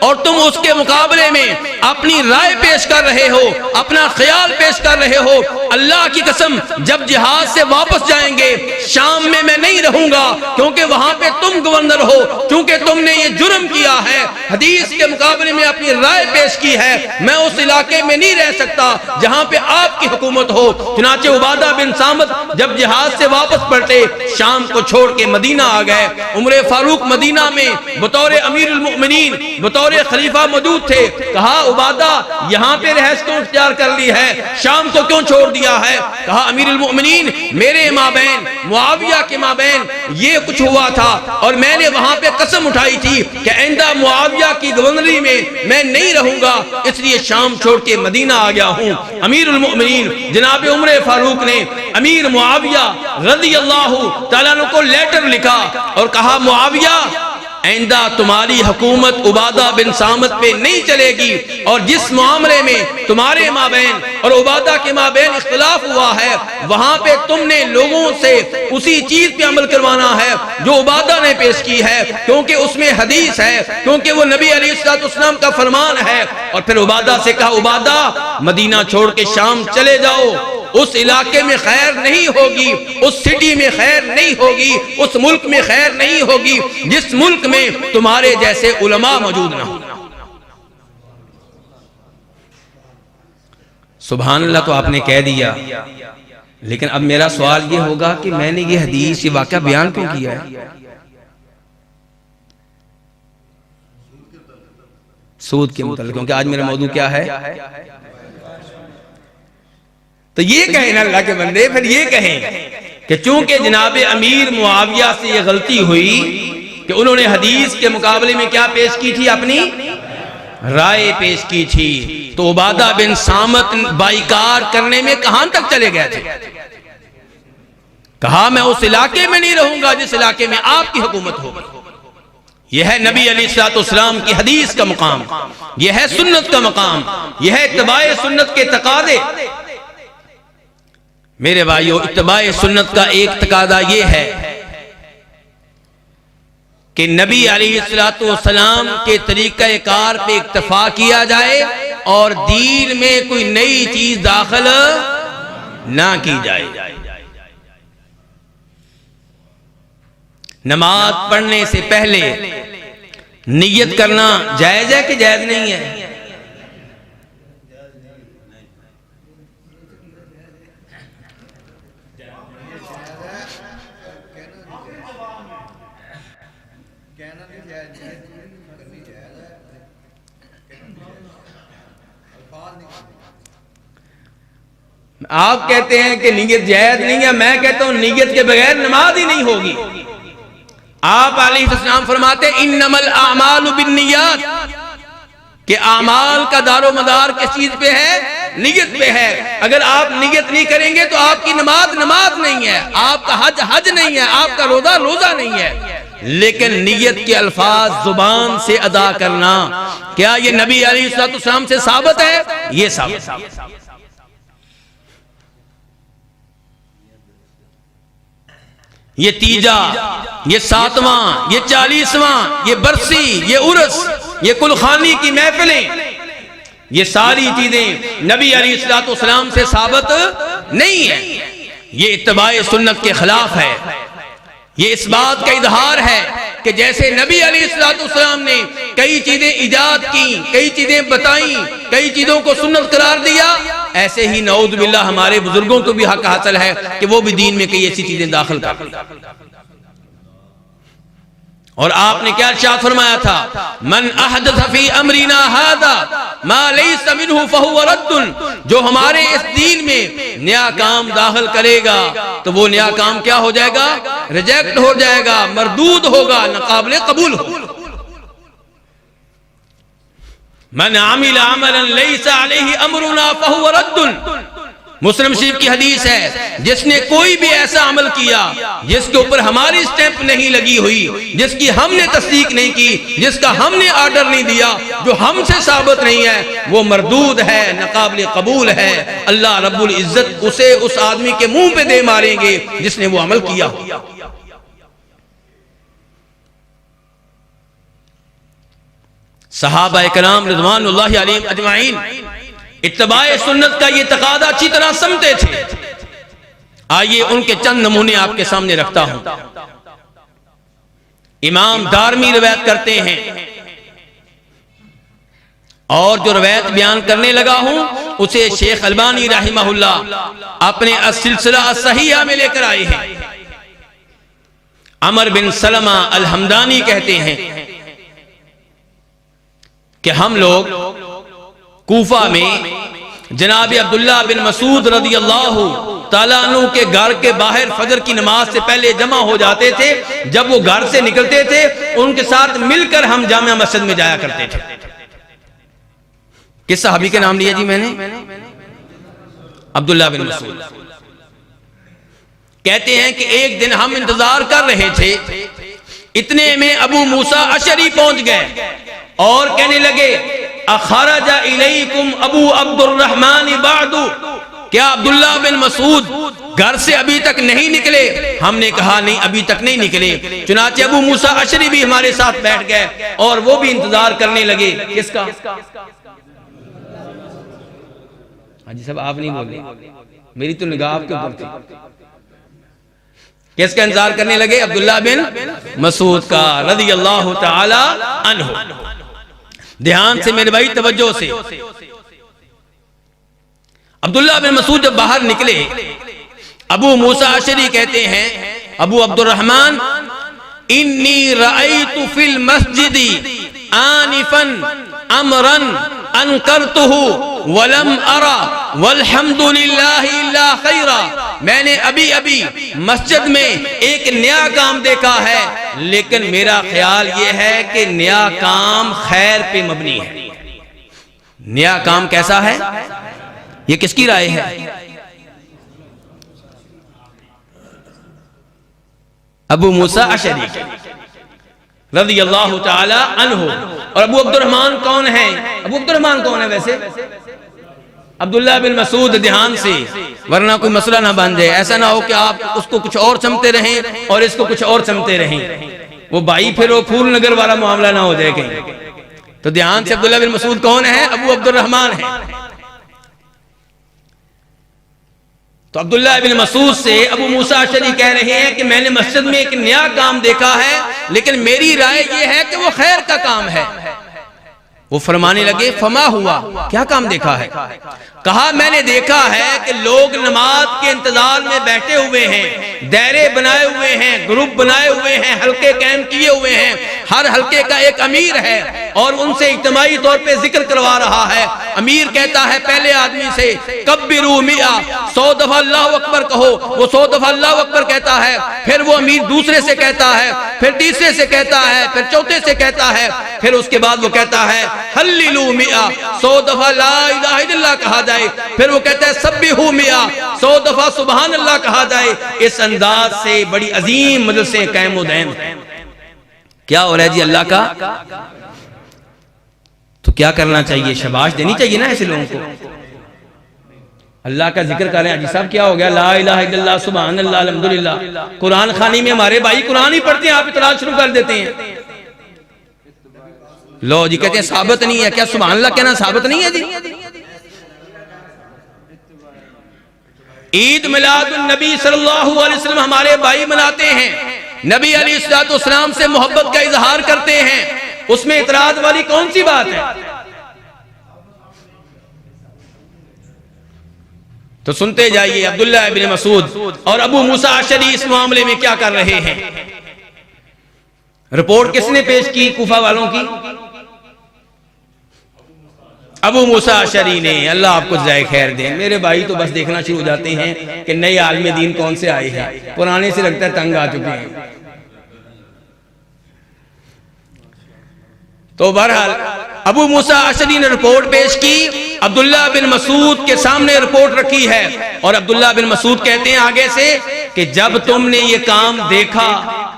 और तुम उसके मुकाबले में अपनी राय पेश कर रहे हो, अपना ख्याल पेश कर रहे हो। अल्लाह की कसम, जब जिहाद से वापस जाएंगे शाम में मैं नहीं रहूंगा, क्योंकि वहां पे तुम गवर्नर हो, क्योंकि तुमने ये जुर्म किया है, हदीस के मुकाबले में अपनी राय पेश की है। मैं उस इलाके में नहीं रह सकता जहां पे आपकी हुकूमत हो। चुनाचे उबादा बिन सामित जब जिहाद से वापस पलटे, शाम को छोड़ के मदीना आ गए। उमर फारूक मदीना में बतौर अमीरुल मुमिनीन, बतौर खलीफा मौजूद थे। कहा उबादा यहाँ पे रहस क्यों इख्तियार कर ली है, शाम को क्यों छोड़ दिया है? कहा अमीरुल मोमिनीन, मेरे माबैन मुआविया के माबैन ये कुछ हुआ था और मैंने वहां पे कसम उठाई थी कि आइंदा मुआविया की गवर्नरी में मैं नहीं रहूंगा, इसलिए शाम छोड़ के मदीना आ गया हूं। अमीरुल मोमिनीन जनाब उमर फारूक ने अमीर मुआविया रज़ियल्लाहु तआला अन्हु को लेटर लिखा और कहा मुआविया आइंदा तुम्हारी हुकूमत उबादा बिन सामत पे नहीं चलेगी और जिस मामले में तुम्हारे माबैन और उबादा के माबैन इख्तिलाफ हुआ है वहां पे तुमने लोगों से उसी चीज पे अमल करवाना है जो उबादा ने पेश की है, क्योंकि उसमें हदीस है, क्योंकि वो नबी अलैहिस्सलाम का फरमान है। और फिर उबादा से कहा उबादा मदीना छोड़ के शाम चले जाओ, उस इलाके में खैर नहीं होगी, उस सिटी में खैर नहीं होगी, उस मुल्क में खैर नहीं होगी जिस मुल्क में तुम्हारे जैसे उलमा मौजूद ना हो। सुभान अल्लाह तो आपने कह दिया, लेकिन अब मेरा सवाल ये होगा कि मैंने ये हदीस ये वाक़या बयान क्यों किया है? सूद के मुताल्लिक़, क्योंकि आज मेरा मौजू क्या है? तो ये कहें ना अल्लाह के बंदे, फिर ये कहें कि चूंकि जनाब अमीर मुआविया से ये गलती हुई कि उन्होंने हदीस के मुकाबले में क्या पेश की थी, अपनी राय पेश की थी, तो उबादा बिन सामत बाइकार करने में कहां तक चले गए थे? कहा मैं उस इलाके में नहीं रहूंगा जिस इलाके में आपकी हुकूमत होगी। यह है नबी अलैहिस्सलाम की हदीस का मकाम, यह है सुन्नत का मकाम, यह है इत्तिबाए सुन्नत के तकादे। मेरे भाइयों, इत्तिबाए सुन्नत का एक तकादा यह है कि नबी अलैहिस्सलाम के तरीक़े कार पे इक्तफा किया जाए और दीन में कोई नई चीज दाखिल ना की जाए। नमाज पढ़ने से पहले नियत करना जायज है कि जायज नहीं है? आप कहते हैं कि नीयत जायज नहीं है, मैं कहता हूं नीयत के बगैर नमाज ही नहीं होगी। आप अलैहिस्सलाम फरमाते इन्नमल आमालु बिन्नियात, कि आमाल का दारो मदार किस चीज पे है? नीयत पे है। अगर आप नीयत नहीं करेंगे तो आपकी नमाज नमाज नहीं है, आपका हज हज नहीं है, आपका रोजा रोजा नहीं है। लेकिन नीयत के अल्फाज जुबान से अदा करना, क्या ये नबी अलैहिस्सलाम से साबित है? ये साबित। ये तीजा, ये सातवां, ये 40वां, ये बरसी, ये उर्स, ये कुलखानी की महफिलें, ये सारी चीजें नबी अलैहिस्सलाम से साबित नहीं है। ये इत्तिबाए सुन्नत के खिलाफ है। ये इस बात का इजहार है कि जैसे नबी अलैहिस्सलाम ने कई चीजें इजाद की, कई चीजें बताई, कई चीजों को सुन्नत करार दिया, ऐसे ही नऊज़ बिल्लाह हमारे बुजुर्गों को भी हक हासिल है कि वो भी दीन में कई ऐसी चीजें दाखिल कर। और आपने क्या इरशाद फरमाया था? मन अहदथ फी अमरिना हादा मा लैसा मिन्हु फहुव रद्दुन, जो हमारे इस दीन में नया काम दाखिल करेगा तो वो नया काम क्या हो जाएगा? रिजेक्ट हो जाएगा, मरदूद होगा, नाकाबिले कबूल होगा। मन आमिल अमलन लैसा अलैहि अमरुना फहुव रद्दुन, मुस्लिम शरीफ की हदीस है, जिसने कोई भी ऐसा अमल किया जिसके ऊपर हमारी स्टैंप नहीं लगी हुई, जिसकी हमने तस्दीक नहीं की, जिसका हमने ऑर्डर नहीं दिया, जो हमसे साबित नहीं है, वो मरदूद है, नाकाबिल कबूल है। अल्लाह रब्बुल इज्जत उसे उस आदमी के मुंह पे दे मारेंगे जिसने वो अमल किया। सहाबा इकराम रिज़वानुल्लाहि अलैहिम अजमाइन इत्तिबाए सुन्नत का ये तकादा अच्छी तरह समझते थे। आइए उनके चंद नमूने आपके सामने रखता हूं। इमाम दारमी रवायत करते हैं और जो रवायत बयान करने लगा हूं उसे शेख अलबानी रहमहुल्लाह अपने सिलसिला सहीहा में लेकर आए हैं। अमर बिन सलमा अल हमदानी कहते हैं कि हम लोग कूफा में जनाब अब्दुल्ला बिन मसूद रज़ी अल्लाहु ताला अन्हु के घर के बाहर फजर की नमाज से पहले जमा हो जाते थे। जब वो घर से निकलते थे उनके साथ मिलकर हम जामिया मस्जिद में जाया करते थे। किस सहाबी के नाम लिया जी मैंने? अब्दुल्ला बिन मसूद। कहते हैं कि एक दिन हम इंतजार कर रहे थे, इतने में अबू मूसा अशरी पहुंच गए और कहने लगे अखरजा इलैकुम अबू अब्दुर्रहमान बादु, क्या अब्दुल्ला बिन मसूद घर से अभी तक नहीं निकले? हमने कहा नहीं, अभी तक नहीं निकले। चुनाचे अबू मूसा अशरी भी हमारे साथ बैठ गए और वो भी इंतजार करने लगे। किसका? हाजी साहब आप नहीं बोले, मेरी तो निगाह आपके ऊपर थी। किसका इंतजार करने लगे? अब्दुल्ला बिन मसूद का रज़ी अल्लाह ताला अन्हु। ध्यान से मेरे भाई, तवज्जो से। अब्दुल्ला बिन मसूद जब बाहर निकले, अबू मूसा अशरी कहते हैं अबू अब्दुर्रहमान इन्नी रअयतु फिल मस्जिदी आनिफन अमरन अनकरतुहु वलम अरा वल्हम्दुलिल्लाहि इल्ला खैरा। मैंने अभी अभी मस्जिद में एक नया काम देखा है, लेकिन मेरा ख्याल यह है कि नया काम खैर पे मबनी है। नया काम कैसा है? ये किसकी राय है? अबू मूसा अशरी रज़ी अल्लाह ताला अन्हु। और अबू अब्दुर्रहमान कौन है? अबू अब्दुर्रहमान कौन है वैसे? अब्दुल्ला बिन मसूद। ध्यान से, वरना कोई मसला ना बन जाए। ऐसा ना हो कि आप उसको कुछ और समझते रहें और इसको कुछ और समझते रहें, वो भाई फिर वो फूल नगर वाला मामला ना हो जाए कहीं। तो ध्यान से, अब्दुल्ला बिन मसूद कौन है? अबू अब्दुर्रहमान है। तो अब्दुल्ला बिन मसूद से अबू मूसा अशरी कह रहे हैं कि मैंने मस्जिद में एक नया काम देखा है, लेकिन मेरी राय यह है कि वो खैर का काम है। वो फरमाने लगे फमा हुआ, क्या काम देखा है? कहा मैंने देखा है कि लोग नमाज के इंतजार में बैठे हुए हैं, दायरे बनाए हुए हैं, ग्रुप बनाए हुए हैं, हल्के कायम किए हुए हैं। हर हल्के का एक अमीर है और उनसे इज्तिमाई तौर पे जिक्र करवा रहा है। अमीर कहता है पहले आदमी से कब्बिरू मिया, 100 दफा अल्लाह अकबर कहो। वो 100 दफा अल्लाह अकबर कहता है। फिर वो अमीर दूसरे से कहता है, फिर तीसरे से कहता है, फिर चौथे से कहता है, फिर उसके बाद वो कहता है हल्लिलू मिया, 100 दफा ला इलाहा इल्लल्लाह कहा जाए। फिर वो कहता है सब्बिहू मिया, 100 दफा सुभान अल्लाह कहा जाए। इस अंदाज से बड़ी अजीम मजलिसें कायम व दायम। क्या हो रहा है जी अल्लाह का? तो क्या करना चाहिए? शाबाश देनी चाहिए ना ऐसे लोगों को। अल्लाह का जिक्र करें। अजी साहब क्या हो गया? ला इलाहा इल्लल्लाह सुभान अल्लाह अल्हम्दुलिल्लाह। कुरान खानी में हमारे भाई कुरान ही पढ़ते हैं, आप इतराज शुरू कर देते हैं। लो जी, कहते हैं साबित नहीं है। क्या सुभान अल्लाह कहना साबित नहीं है जी? ईद मिलादुन नबी सल्लल्लाहु अलैहि वसल्लम हमारे भाई मनाते हैं, नबी अलैहिस्सलाम से मोहब्बत का इजहार करते हैं, उसमें इतराज वाली कौन सी बात है? तो सुनते जाइए अब्दुल्ला इब्न मसूद और अबू मूसा अशरी इस मामले में क्या कर रहे हैं। रिपोर्ट किसने पेश की कूफा वालों की? अबू मूसा अशरी ने। अल्लाह आपको जाए खैर दे। मेरे भाई तो बस देखना शुरू हो जाते हैं कि नए आलम दीन कौन से आए हैं, पुराने से लगता है तंग आ चुके हैं। तो बहरहाल अबू मूसा अशरी ने रिपोर्ट पेश की, अब्दुल्ला बिन मसूद के सामने रिपोर्ट रखी है। और अब्दुल्ला बिन मसूद कहते हैं आगे से कि जब तुमने ये काम देखा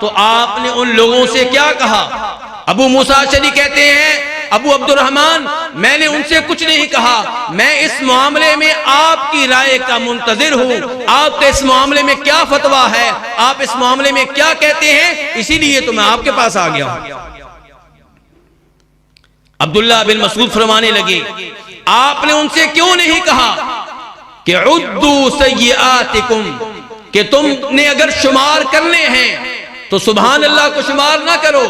तो आपने उन लोगों से क्या कहा? अबू मूसा अशरी कहते हैं अबू अब्दुर्रहमान मैंने उनसे कुछ नहीं कहा, मैं इस मामले में आपकी राय का मुंतजिर हूं। आपके इस मामले में क्या फतवा है, आप इस मामले में क्या कहते हैं, इसीलिए तो मैं आपके पास आ गया हूं। अब्दुल्ला बिन मसूद फरमाने लगे आपने उनसे क्यों नहीं कहा कि उद्दू सय्यिआतिकुम, कि तुमने अगर शुमार करने हैं तो सुभान अल्लाह को शुमार ना करो,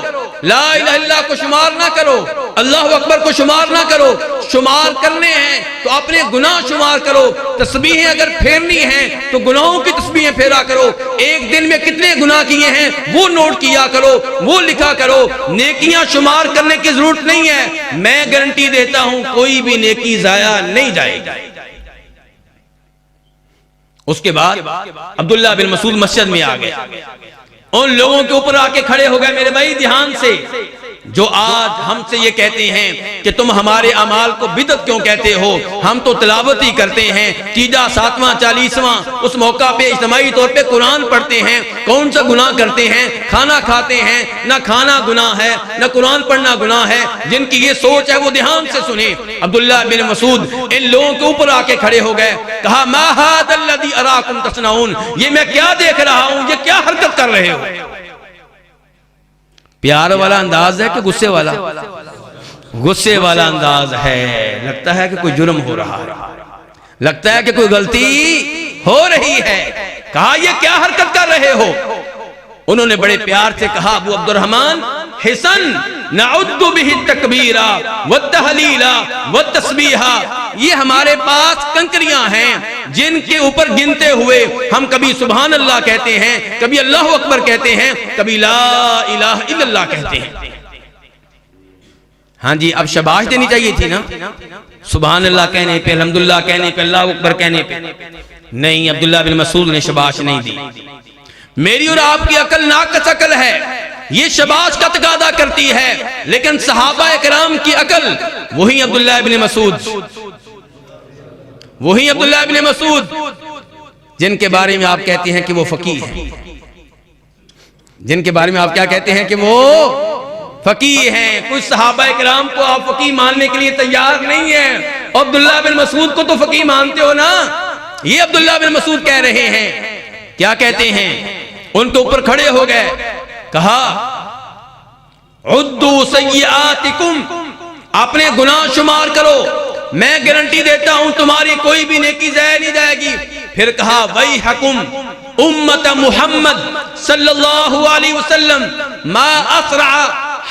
ला इलाहा इल्लल्लाह को शुमार ना करो, अल्लाहु अकबर को शुमार ना करो। शुमार करने हैं तो अपने गुनाह शुमार करो। तस्बीहें अगर फेरनी हैं तो गुनाहों की तस्बीहें फेरा करो। एक दिन में कितने गुनाह किए हैं वो नोट किया करो, वो लिखा करो। नेकियां शुमार करने की जरूरत नहीं है। मैं गारंटी देता हूं कोई भी नेकी जाया नहीं जाएगी। उसके बाद अब्दुल्लाह बिन मसूद मस्जिद में आ गए, उन लोगों के ऊपर आके खड़े हो गए। मेरे भाई ध्यान से, जो आज हमसे ये कहते हैं कि तुम हमारे अमाल को बिदअत क्यों कहते हो, हम तो तिलावत ही करते हैं, तीजा, सातवां, 40वां, उस मौका पे इज्तिमाई तौर पे कुरान पढ़ते हैं, कौन सा गुनाह करते हैं? खाना खाते हैं, ना खाना गुनाह है, ना कुरान पढ़ना गुनाह है। जिनकी ये सोच है वो ध्यान से सुने। अब्दुल्लाह बिन मसूद इन लोगों के ऊपर आके खड़े हो गए, कहा मा हादल्लज़ी अराकुम तस्नऊन, ये मैं क्या देख रहा हूं, ये क्या हरकत कर रहे हो? प्यार वाला अंदाज है कि गुस्से वाला? गुस्से वाला अंदाज है। लगता है कि कोई जुर्म हो रहा है, लगता है कि कोई गलती हो रही है। कहा ये क्या हरकत कर रहे हो? उन्होंने बड़े प्यार से कहा, अबू अब्दुर्रहमान, हिसन नउद्दु बिही तकबीरा व तहलीला व तस्बीहा, ये हमारे पास कंकरियां हैं जिनके ऊपर गिनते हुए हम कभी सुभान अल्लाह कहते हैं, कभी अल्लाहु अकबर कहते हैं, कभी ला इलाहा इल्लल्लाह कहते हैं। हाँ जी, अब शबाश देनी चाहिए थी ना, सुभान अल्लाह कहने पे, अल्हम्दुलिल्लाह कहने पे, अल्लाहु अकबर कहने पे। नहीं, अब्दुल्लाह बिन मसूद ने शबाश नहीं दी। मेरी और आपकी अकल नाकस अकल है, ये शबाश का तकादा करती है, लेकिन सहाबा इकराम की अकल वही अब्दुल्लाह इब्न मसूद, वही अब्दुल्लाह इब्न मसूद जिनके बारे में आप कहते हैं कि वो फकीह हैं, जिनके बारे में आप क्या कहते हैं कि वो फकीह हैं। कुछ सहाबा इकराम को आप फकीह मानने के लिए तैयार नहीं है, अब्दुल्लाह बिन मसूद को तो फकीह मानते हो ना। ये अब्दुल्लाह बिन मसूद कह रहे हैं, क्या कहते हैं? उनके ऊपर खड़े हो गए, कहा उद्दू सय्यातिकुम, अपने गुनाह शुमार करो, मैं गारंटी देता हूं तुम्हारी कोई भी नेकी ज़ाया नहीं जाएगी। फिर कहा वही हकुम उम्मत मुहम्मद सल्लल्लाहु अलैहि वसल्लम मा असरा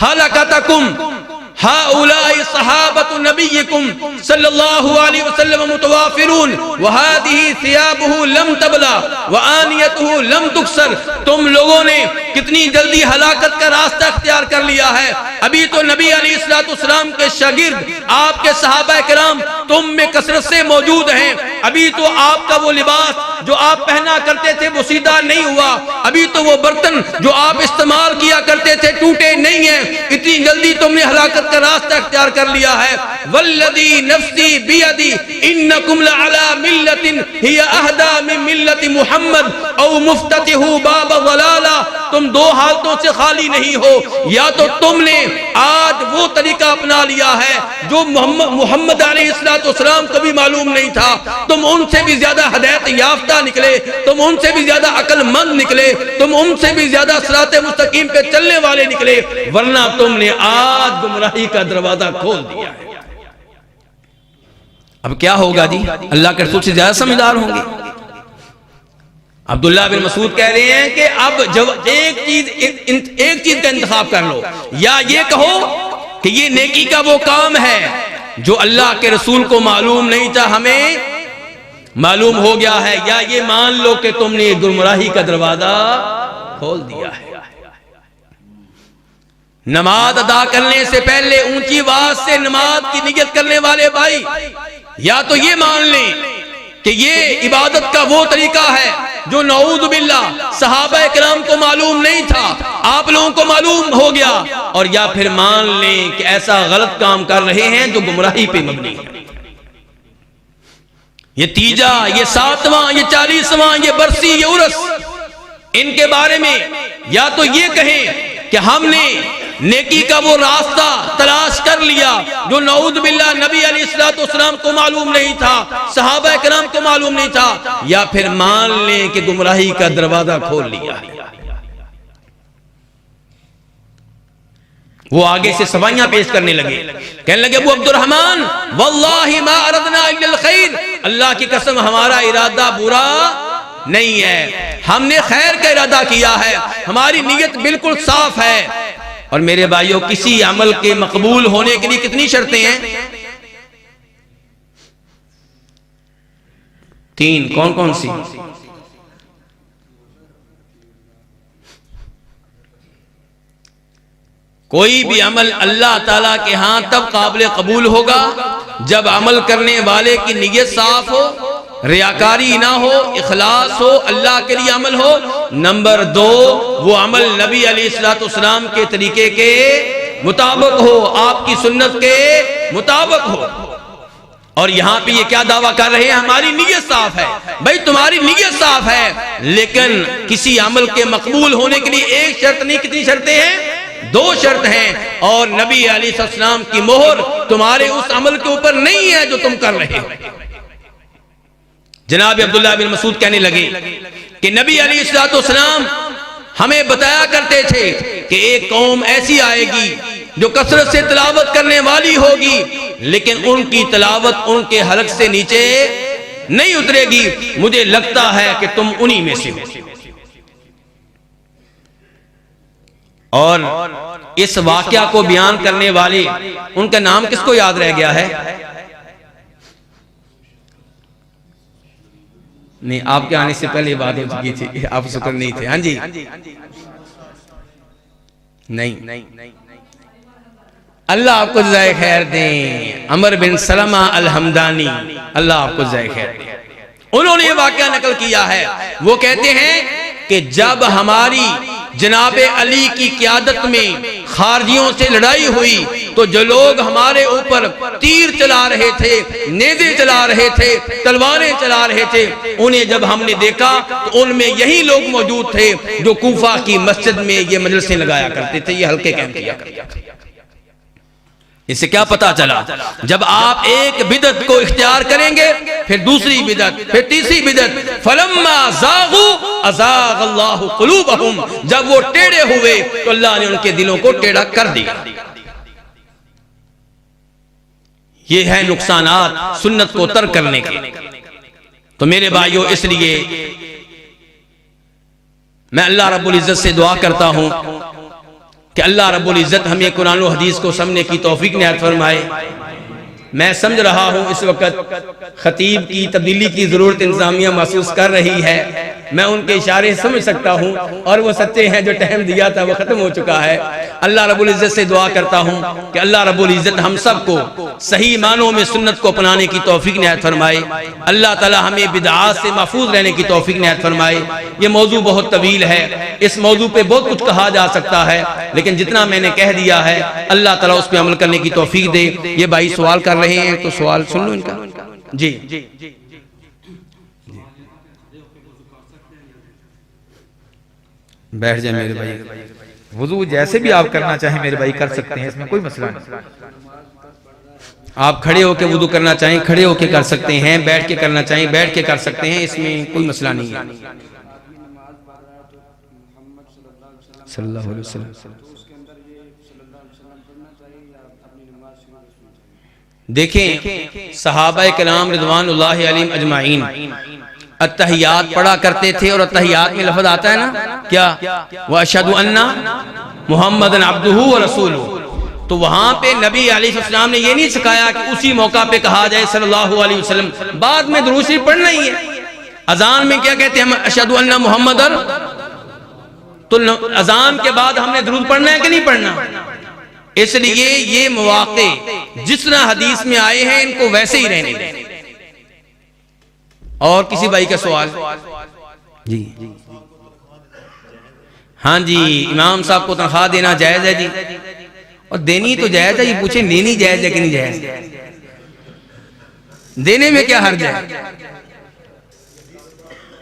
हलकतकुम हाउलाई सहाबतु नबिय्यिकुम सल्लल्लाहु अलैहि वसल्लम मुतवाफिरून व हादिही सियाबुहु लम तबला व आनियतुहु लम तुक्सर। तुम लोगों ने कितनी जल्दी हलाकत का रास्ता अख्तियार कर लिया है। अभी तो नबी अलैहिस्सलाम के शागिर्द आपके सहाबा किराम तुम में कसरत से मौजूद हैं। अभी तो आपका वो लिबास जो आप पहना करते थे वो सीधा नहीं हुआ, अभी तो वो बर्तन जो आप इस्तेमाल किया करते थे टूटे नहीं है। इतनी जल्दी तुमने हलाकत का रास्ता अख्तियार कर लिया है। वल्लदी नफ्सी बियदी इन्नकुम लअला मिल्लतिन हिया अहदा मिन मिल्लति मुहम्मद औ मुफ्ततिहु बाब वलाला। तुम दो हालतों से खाली नहीं हो, या तो तुमने आज वो तरीका अपना लिया है जो मोहम्मद अलैहिस्सलाम को भी मालूम नहीं था, तुम उनसे भी ज्यादा हिदायत याफ्ता निकले, तुम उनसे भी ज्यादा अक्लमंद निकले, तुम उनसे भी ज्यादा सिराते मुस्तकीम पे चलने वाले निकले, वरना तुमने आज गुमराही का दरवाजा खोल दिया है। अब क्या होगा जी? अल्लाह के रसूल से ज्यादा समझदार होंगे। अब्दुल्लाह बिन मसूद कह रहे हैं कि अब जब एक चीज का इंतखाब कर लो, या ये कहो कि ये नेकी का वो काम है जो अल्लाह के रसूल को मालूम नहीं था, हमें मालूम हो गया है, या ये मान लो कि तुमने गुमराही का दरवाजा खोल दिया है। नमाज अदा करने से पहले ऊंची आवाज से नमाज की नियत करने वाले भाई या तो ये मान लें कि ये इबादत का वो तरीका है जो नऊज़ बिल्लाह सहाबा इकराम को मालूम नहीं था, आप लोगों को मालूम हो गया, और या फिर मान लें कि ऐसा गलत काम कर रहे हैं जो गुमराही पे मबनी है। ये तीजा, ये सातवां, ये 40वां, ये बरसी, ये उर्स, इनके बारे में या तो ये कहें कि हमने नेकी का वो रास्ता तलाश कर लिया जो नऊज़ बिल्लाह नबी अलैहिस्सलाम को मालूम नहीं था, सहाबा इकराम को मालूम नहीं था, या फिर मान लें कि गुमराही का दरवाजा खोल लिया। वो आगे से सवाइयां पेश करने लगे, कहने लगे अबू अब्दुर्रहमान वल्लाहि मा अरदना इल्लल खैर, अल्लाह की कसम हमारा इरादा बुरा नहीं है। हमने खैर का इरादा किया है, हमारी नीयत बिल्कुल साफ है। और मेरे भाइयों, किसी अमल के मकबूल होने के लिए कितनी शर्तें हैं? 3। कौन कौन सी? कोई भी अमल अल्लाह ताला के यहां तब काबिल कबूल होगा जब अमल करने वाले की नीयत साफ हो, रियाकारी ना हो, इखलास हो, अल्लाह के लिए अमल हो। नंबर 2, वो अमल नबी अलैहिस्सलाम के तरीके के मुताबिक हो, आपकी सुन्नत के मुताबिक हो। और यहां पे ये क्या दावा कर रहे हैं? हमारी नीयत साफ है। भाई तुम्हारी नीयत साफ है, लेकिन किसी अमल के मकबूल होने के लिए एक शर्त नहीं, कितनी शर्तें हैं? 2 शर्त हैं। और नबी अलैहिस्सलाम की मोहर तुम्हारे उस अमल के ऊपर नहीं है जो तुम कर रहे हो। जनाब अब्दुल्लाह बिन मसूद कहने लगे कि नबी अलैहिस्सलाम हमें बताया करते थे कि एक कौम ऐसी आएगी जो कसरत से तिलावत करने वाली होगी, लेकिन उनकी तिलावत उनके हलक से नीचे नहीं उतरेगी। मुझे लगता है कि तुम उन्हीं में से हो। और इस वाकया को बयान करने वाले, उनका नाम किसको याद रह गया है? नहीं, आपके आने से पहले बात हो चुकी थी, आप शुक्र नहीं थे। हाँ जी, नहीं, अल्लाह आपको जज़ाए खैर दें। अमर बिन सलमा अल हमदानी, अल्लाह आपको जज़ाए खैर दें। उन्होंने ये वाकया नकल किया है। वो कहते हैं कि जब हमारी जनाबे अली की क़यादत में खारजियों से लड़ाई हुई, तो जो लोग हमारे ऊपर तीर चला रहे थे, नेज़े चला रहे थे, तलवारें चला रहे थे, उन्हें जब हमने देखा तो उनमें यही लोग मौजूद थे जो कूफा की मस्जिद में ये मजलिसें लगाया करते थे, ये हल्के कैंप किया करते थे। इससे क्या पता चला? जब आप एक बिदत को इख्तियार करेंगे, फिर दूसरी बिदत, फिर तीसरी बिदत, फलम्मा ज़ागू अज़ाग़ल्लाहु क़ुलूबहुम, जब वो टेढ़े हुए तो अल्लाह ने उनके दिलों को टेढ़ा कर दिया। ये है नुकसानात सुन्नत को तर्क करने के। तो मेरे भाइयों, इसलिए मैं अल्लाह रब्बुल इज़्ज़त से दुआ करता हूं कि अल्लाह रब्बुल इज़्ज़त हमें कुरान और हदीस को समझने की तौफीक इनायत फरमाए। मैं समझ रहा हूँ इस वक्त खतीब की तब्दीली की ज़रूरत इंतज़ामिया महसूस कर रही है। मैं उनके इशारे समझ सकता हूँ, और वो सच्चे हैं। जो टाइम दिया था वो ख़त्म हो चुका है। अल्लाह रब्बुल इज़्ज़त से दुआ करता हूँ कि अल्लाह रब्बुल इज़्ज़त हम सबको सही मानों में सुन्नत को अपनाने की तौफीक इनायत फरमाए। अल्लाह ताला हमें बिदअत से महफूज रहने की तौफीक इनायत फरमाए। ये मौजू बहुत तवील है, इस मौजू पे बहुत कुछ कहा जा सकता है, लेकिन जितना मैंने कह दिया है अल्लाह ताला उस पर अमल करने की तौफीक दे। ये भाई सवाल कर रहे हैं, तो सवाल सुन लो इनका। जी, बैठ जाए मेरे भाई। वुजू जैसे भी आप करना चाहें मेरे भाई कर सकते हैं, इसमें कोई मसला नहीं। आप खड़े होकर वुजू करना चाहें खड़े होकर कर सकते हैं, बैठ के करना चाहें बैठ के कर सकते हैं, इसमें कोई मसला नहीं है। सल्लल्लाहु अलैहि वसल्लम। देखें, सहाबा किराम रिज़वानुल्लाहि अलैहिम अजमाइन अत्तहियात पढ़ा करते थे, और अत्तहियात में लफ्ज़ आता है ना क्या, व अशहदु अन्ना मुहम्मदन अब्दुहु व रसूलुहु। तो वहां पे नबी अलैहिस्सलाम ने ये नहीं सिखाया कि उसी मौका पे कहा जाए सल्लल्लाहु अलैहि वसल्लम, बाद में दुरूद शरीफ पढ़ना ही है। अजान में क्या कहते हैं, हम अशहदु अन्ना मुहम्मदन, तो अजान के बाद हमने दुरूद पढ़ना है कि नहीं पढ़ना। इसलिए ये मौक़े जिस तरह हदीस में आए हैं इनको वैसे ही रहने दें। और किसी भाई का सवाल? जी, हाँ जी, इमाम साहब को तनख्वाह देना जायज है जी, और देनी तो जायज है। ये पूछे लेनी जायज है कि नहीं जायज, देने में क्या हर्ज है?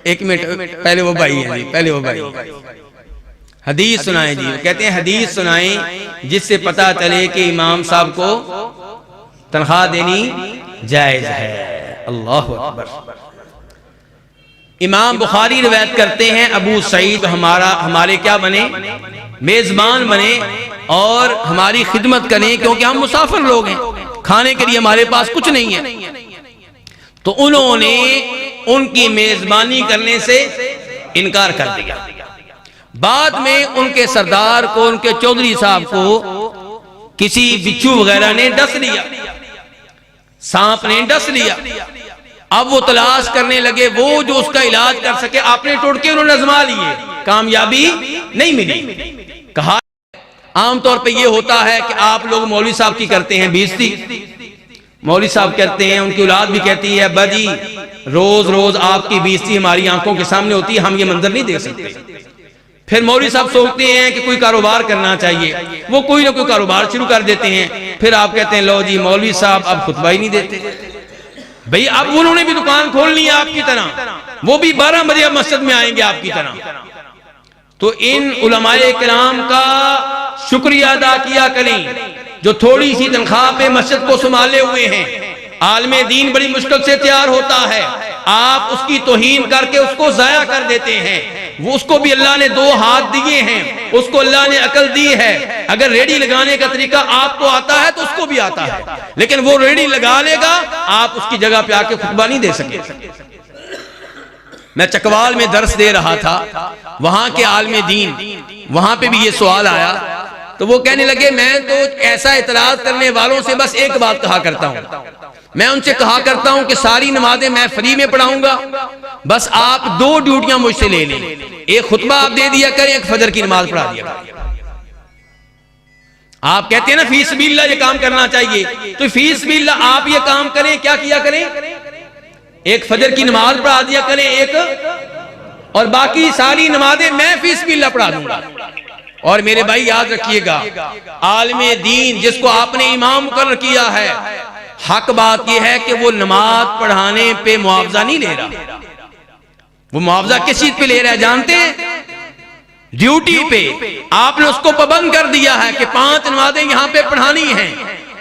एक मिनट, पहले वो भाई है जी, पहले वो भाई हदीस सुनाएं जी। कहते हैं हदीस सुनाएं जिससे पता चले कि इमाम साहब को तनख्वाह देनी जायज है। अल्लाह अकबर। इमाम बुखारी रिवायत करते हैं, अबू सईद हमारे क्या बने, मेजबान बने और हमारी खिदमत करें, क्योंकि हम मुसाफिर लोग हैं, खाने के लिए हमारे पास कुछ नहीं है। तो उन्होंने उनकी मेजबानी करने से इनकार कर दिया। बाद में उनके सरदार को, उनके चौधरी साहब को किसी बिच्छू वगैरह ने डस लिया, सांप ने डस लिया। अब वो तलाश करने लगे वो जो उसका इलाज कर सके। आपने टोटके उन्होंने आजमा लिए, कामयाबी नहीं मिली। कहा आमतौर पे ये होता है कि आप लोग मौलवी साहब की करते हैं बेइज्जती, मौलवी साहब कहते हैं, उनकी औलाद भी कहती है बाजी रोज रोज आपकी बेइज्जती हमारी आंखों के सामने होती है, हम ये मंजर नहीं देख सकते। फिर मौलवी साहब सोचते हैं कि कोई कारोबार करना चाहिए, वो कोई ना कोई कारोबार शुरू कर देते हैं। फिर आप कहते हैं लो जी मौलवी साहब अब खुतबा ही नहीं देते। भाई अब उन्होंने भी दुकान खोल ली है आपकी तरह, वो भी 12 बजे मस्जिद में आएंगे आपकी तरह। तो इन उलमाए किराम का शुक्रिया अदा किया करें जो थोड़ी सी तनख्वाह पे मस्जिद को संभाले हुए हैं। आलमे दीन बड़ी मुश्किल से तैयार होता है, आप उसकी तौहीन करके उसको जाया कर देते हैं। वो उसको भी अल्लाह ने 2 हाथ दिए हैं, उसको अल्लाह ने अकल दी है। अगर रेडी लगाने का तरीका आपको आता है तो उसको भी आता है, लेकिन वो रेडी लगा लेगा, आप उसकी जगह पे आके खुतबा नहीं दे सके। मैं चकवाल में दर्स दे रहा था, वहां के आलमे दीन, वहां पे भी ये सवाल आया तो वो कहने लगे मैं तो ऐसा इतराज करने वालों से बस एक बात कहा करता हूं, मैं उनसे कहा करता हूं कि सारी नमाजें मैं फ्री में पढ़ाऊंगा, बस आप 2 ड्यूटियां मुझसे ले लें, एक खुतबा आप दे दिया करें, एक फजर की नमाज पढ़ा दिया करें। आप कहते हैं ना फी सबीलिल्लाह ये काम करना चाहिए, तो फी सबीलिल्लाह आप ये काम करें, क्या किया करें, एक फजर की नमाज पढ़ा दिया करें एक, और बाकी सारी नमाजें मैं फी सबीलिल्लाह पढ़ा दूंगा। और मेरे भाई याद रखिएगा, आलिमे दीन जिसको आपने इमाम मुकर्रर किया है, हक बात यह है कि वो नमाज पढ़ाने पे मुआवजा नहीं ले रहा। वो मुआवजा किस चीज पे ले रहा है जानते हैं? ड्यूटी पे आपने उसको पाबंद कर दिया है कि 5 नमाजें यहां पे पढ़ानी हैं।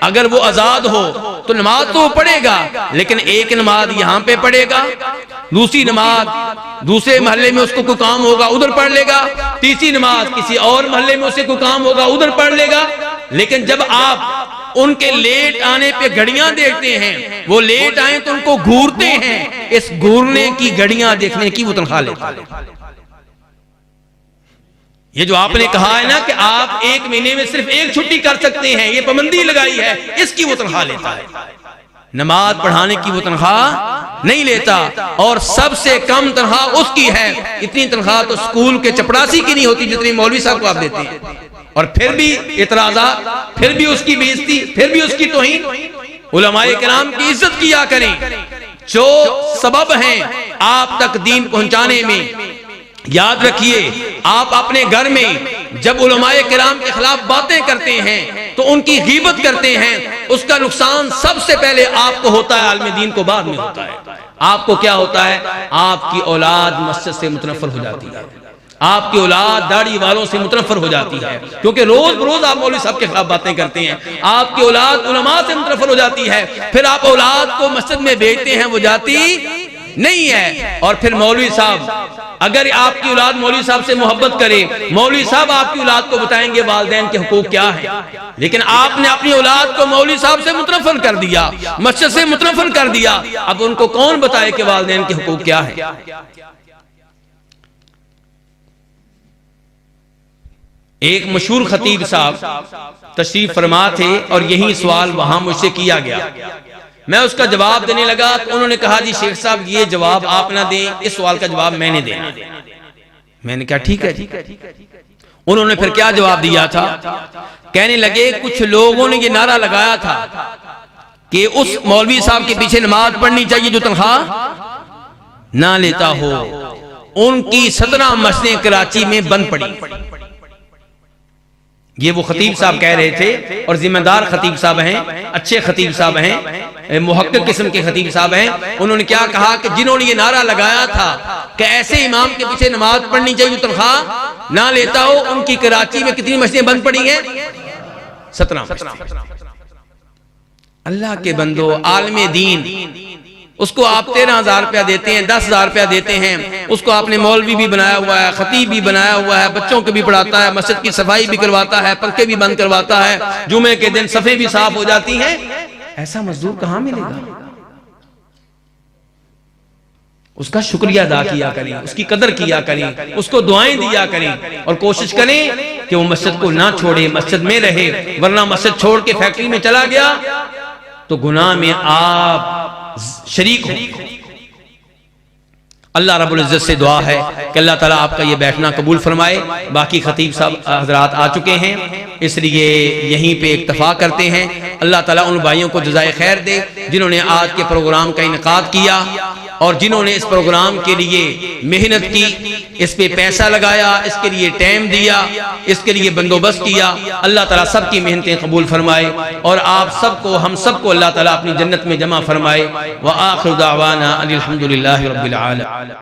अगर वो आजाद हो तो नमाज तो वो पढ़ेगा, लेकिन एक नमाज यहां पे पढ़ेगा, दूसरी नमाज दूसरे मोहल्ले में उसको कोई काम होगा उधर पढ़ लेगा, तीसरी नमाज किसी और मोहल्ले में उसे कोई काम होगा उधर पढ़ लेगा। लेकिन जब आप उनके लेट आने पे घड़ियां देखते हैं, वो लेट आए तो उनको घूरते हैं, इस घूरने की घड़ियां देखने की वो तनख्वाह लेते हैं। ये जो आपने कहा है ना कि आप 1 महीने में सिर्फ 1 छुट्टी कर सकते हैं, ये पाबंदी लगाई है, इसकी वो तनख्वाह लेता है। नमाज पढ़ाने की वो तनख्वाह नहीं लेता, और सबसे कम तनख्वाह उसकी है। इतनी तनख्वाह तो स्कूल के चपरासी की नहीं होती जितनी मौलवी साहब को आप देते हैं। और फिर भी इतराजा, फिर भी उसकी बेइज्जती, फिर भी उसकी तौहीन। उलमाए किराम की इज्जत किया करें जो सबब हैं आप तक दीन पहुंचाने में। याद रखिए, आप अपने घर में जब उलमाए किराम के खिलाफ बातें करते हैं तो उनकी गीबत करते हैं, उसका नुकसान सबसे पहले आपको होता है, आलमे दीन को बाद में होता है। आपको क्या होता है? आपकी औलाद मस्जिद से मुतनफर हो जाती है, आपकी औलाद दाढ़ी वालों से मुतनफर हो जाती है, क्योंकि रोज बरोज आप मौलवी साहब के खिलाफ बातें करते हैं। आपकी औलाद उलमा से मुतनफर हो जाती है, फिर आप औलाद को मस्जिद में भेजते हैं, वो जाती नहीं है। और फिर मौलवी साहब, अगर आपकी औलाद मौलवी साहब से मोहब्बत करे, मौलवी साहब आपकी औलाद को बताएंगे वालिदैन के हुकूक क्या है, लेकिन आपने अपनी औलाद को मौलवी साहब से मुतनफर कर दिया, मस्जिद से मुतनफर कर दिया। अब उनको कौन बताए कि वालिदैन के हुकूक क्या है? एक मशहूर खतीब साहब तशरीफ फरमा थे और यही सवाल वहां मुझसे किया गया। मैं उसका जवाब देने लगा तो उन्होंने कहा जी शेख साहब ये जवाब आप ना दें, इस सवाल का जवाब मैंने देना। मैंने कहा ठीक है। उन्होंने फिर क्या जवाब दिया था? कहने लगे कुछ लोगों ने ये नारा लगाया था कि उस मौलवी साहब के पीछे नमाज पढ़नी चाहिए जो तनख्वाह ना लेता हो। उनकी 17 मस्जिदें कराची में बंद पड़ी। ये वो खतीब साहब कह रहे थे, और जिम्मेदार खतीब साहब हैं, अच्छे खतीब साहब हैं, मुहक्किक किस्म के खतीब साहब हैं। उन्होंने क्या कहा कि जिन्होंने ये नारा लगाया था कि ऐसे इमाम के पीछे नमाज पढ़नी चाहिए तनख्वाह ना लेता हो, उनकी कराची में कितनी मस्जिदें बंद पड़ी हैं? 17। अल्लाह के बंदो, आलमे दीन उसको आप 13,000 रुपया देते हैं, 10,000 रुपया देते हैं, उसको आपने मौलवी भी बनाया हुआ है, खतीब भी बनाया हुआ है, बच्चों को भी पढ़ाता है, मस्जिद की सफाई भी करवाता है, पंखे भी बंद करवाता है, जुमे के दिन सफे भी साफ हो जाती हैं। ऐसा मजदूर कहां मिलेगा? उसका शुक्रिया अदा किया करें, उसकी कदर किया करें, उसको दुआएं दिया करें और कोशिश करें कि वो मस्जिद को ना छोड़े, मस्जिद में रहे। वरना मस्जिद छोड़ के फैक्ट्री में चला गया तो गुनाह में आप शरीक हो। अल्लाह रब्बुल इज्जत से दुआ है कि अल्लाह ताला आपका ये बैठना कबूल फरमाए। बाकी खतीब साहब हजरात आ चुके हैं, इसलिए यहीं पे इक्तफा करते हैं। अल्लाह ताला उन भाइयों को जज़ाए खैर दे जिन्होंने आज के प्रोग्राम का इनेकाद किया और जिन्होंने इस प्रोग्राम के लिए मेहनत की, इस पे पैसा लगाया, इसके लिए टाइम दिया, इसके लिए बंदोबस्त किया। अल्लाह ताला सबकी मेहनतें कबूल फरमाए और आप सबको, हम सबको अल्लाह ताला अपनी जन्नत में जमा फरमाए। व आखिर दावाना अनिल हम्दुलिल्लाहि रब्बिल आलमीन।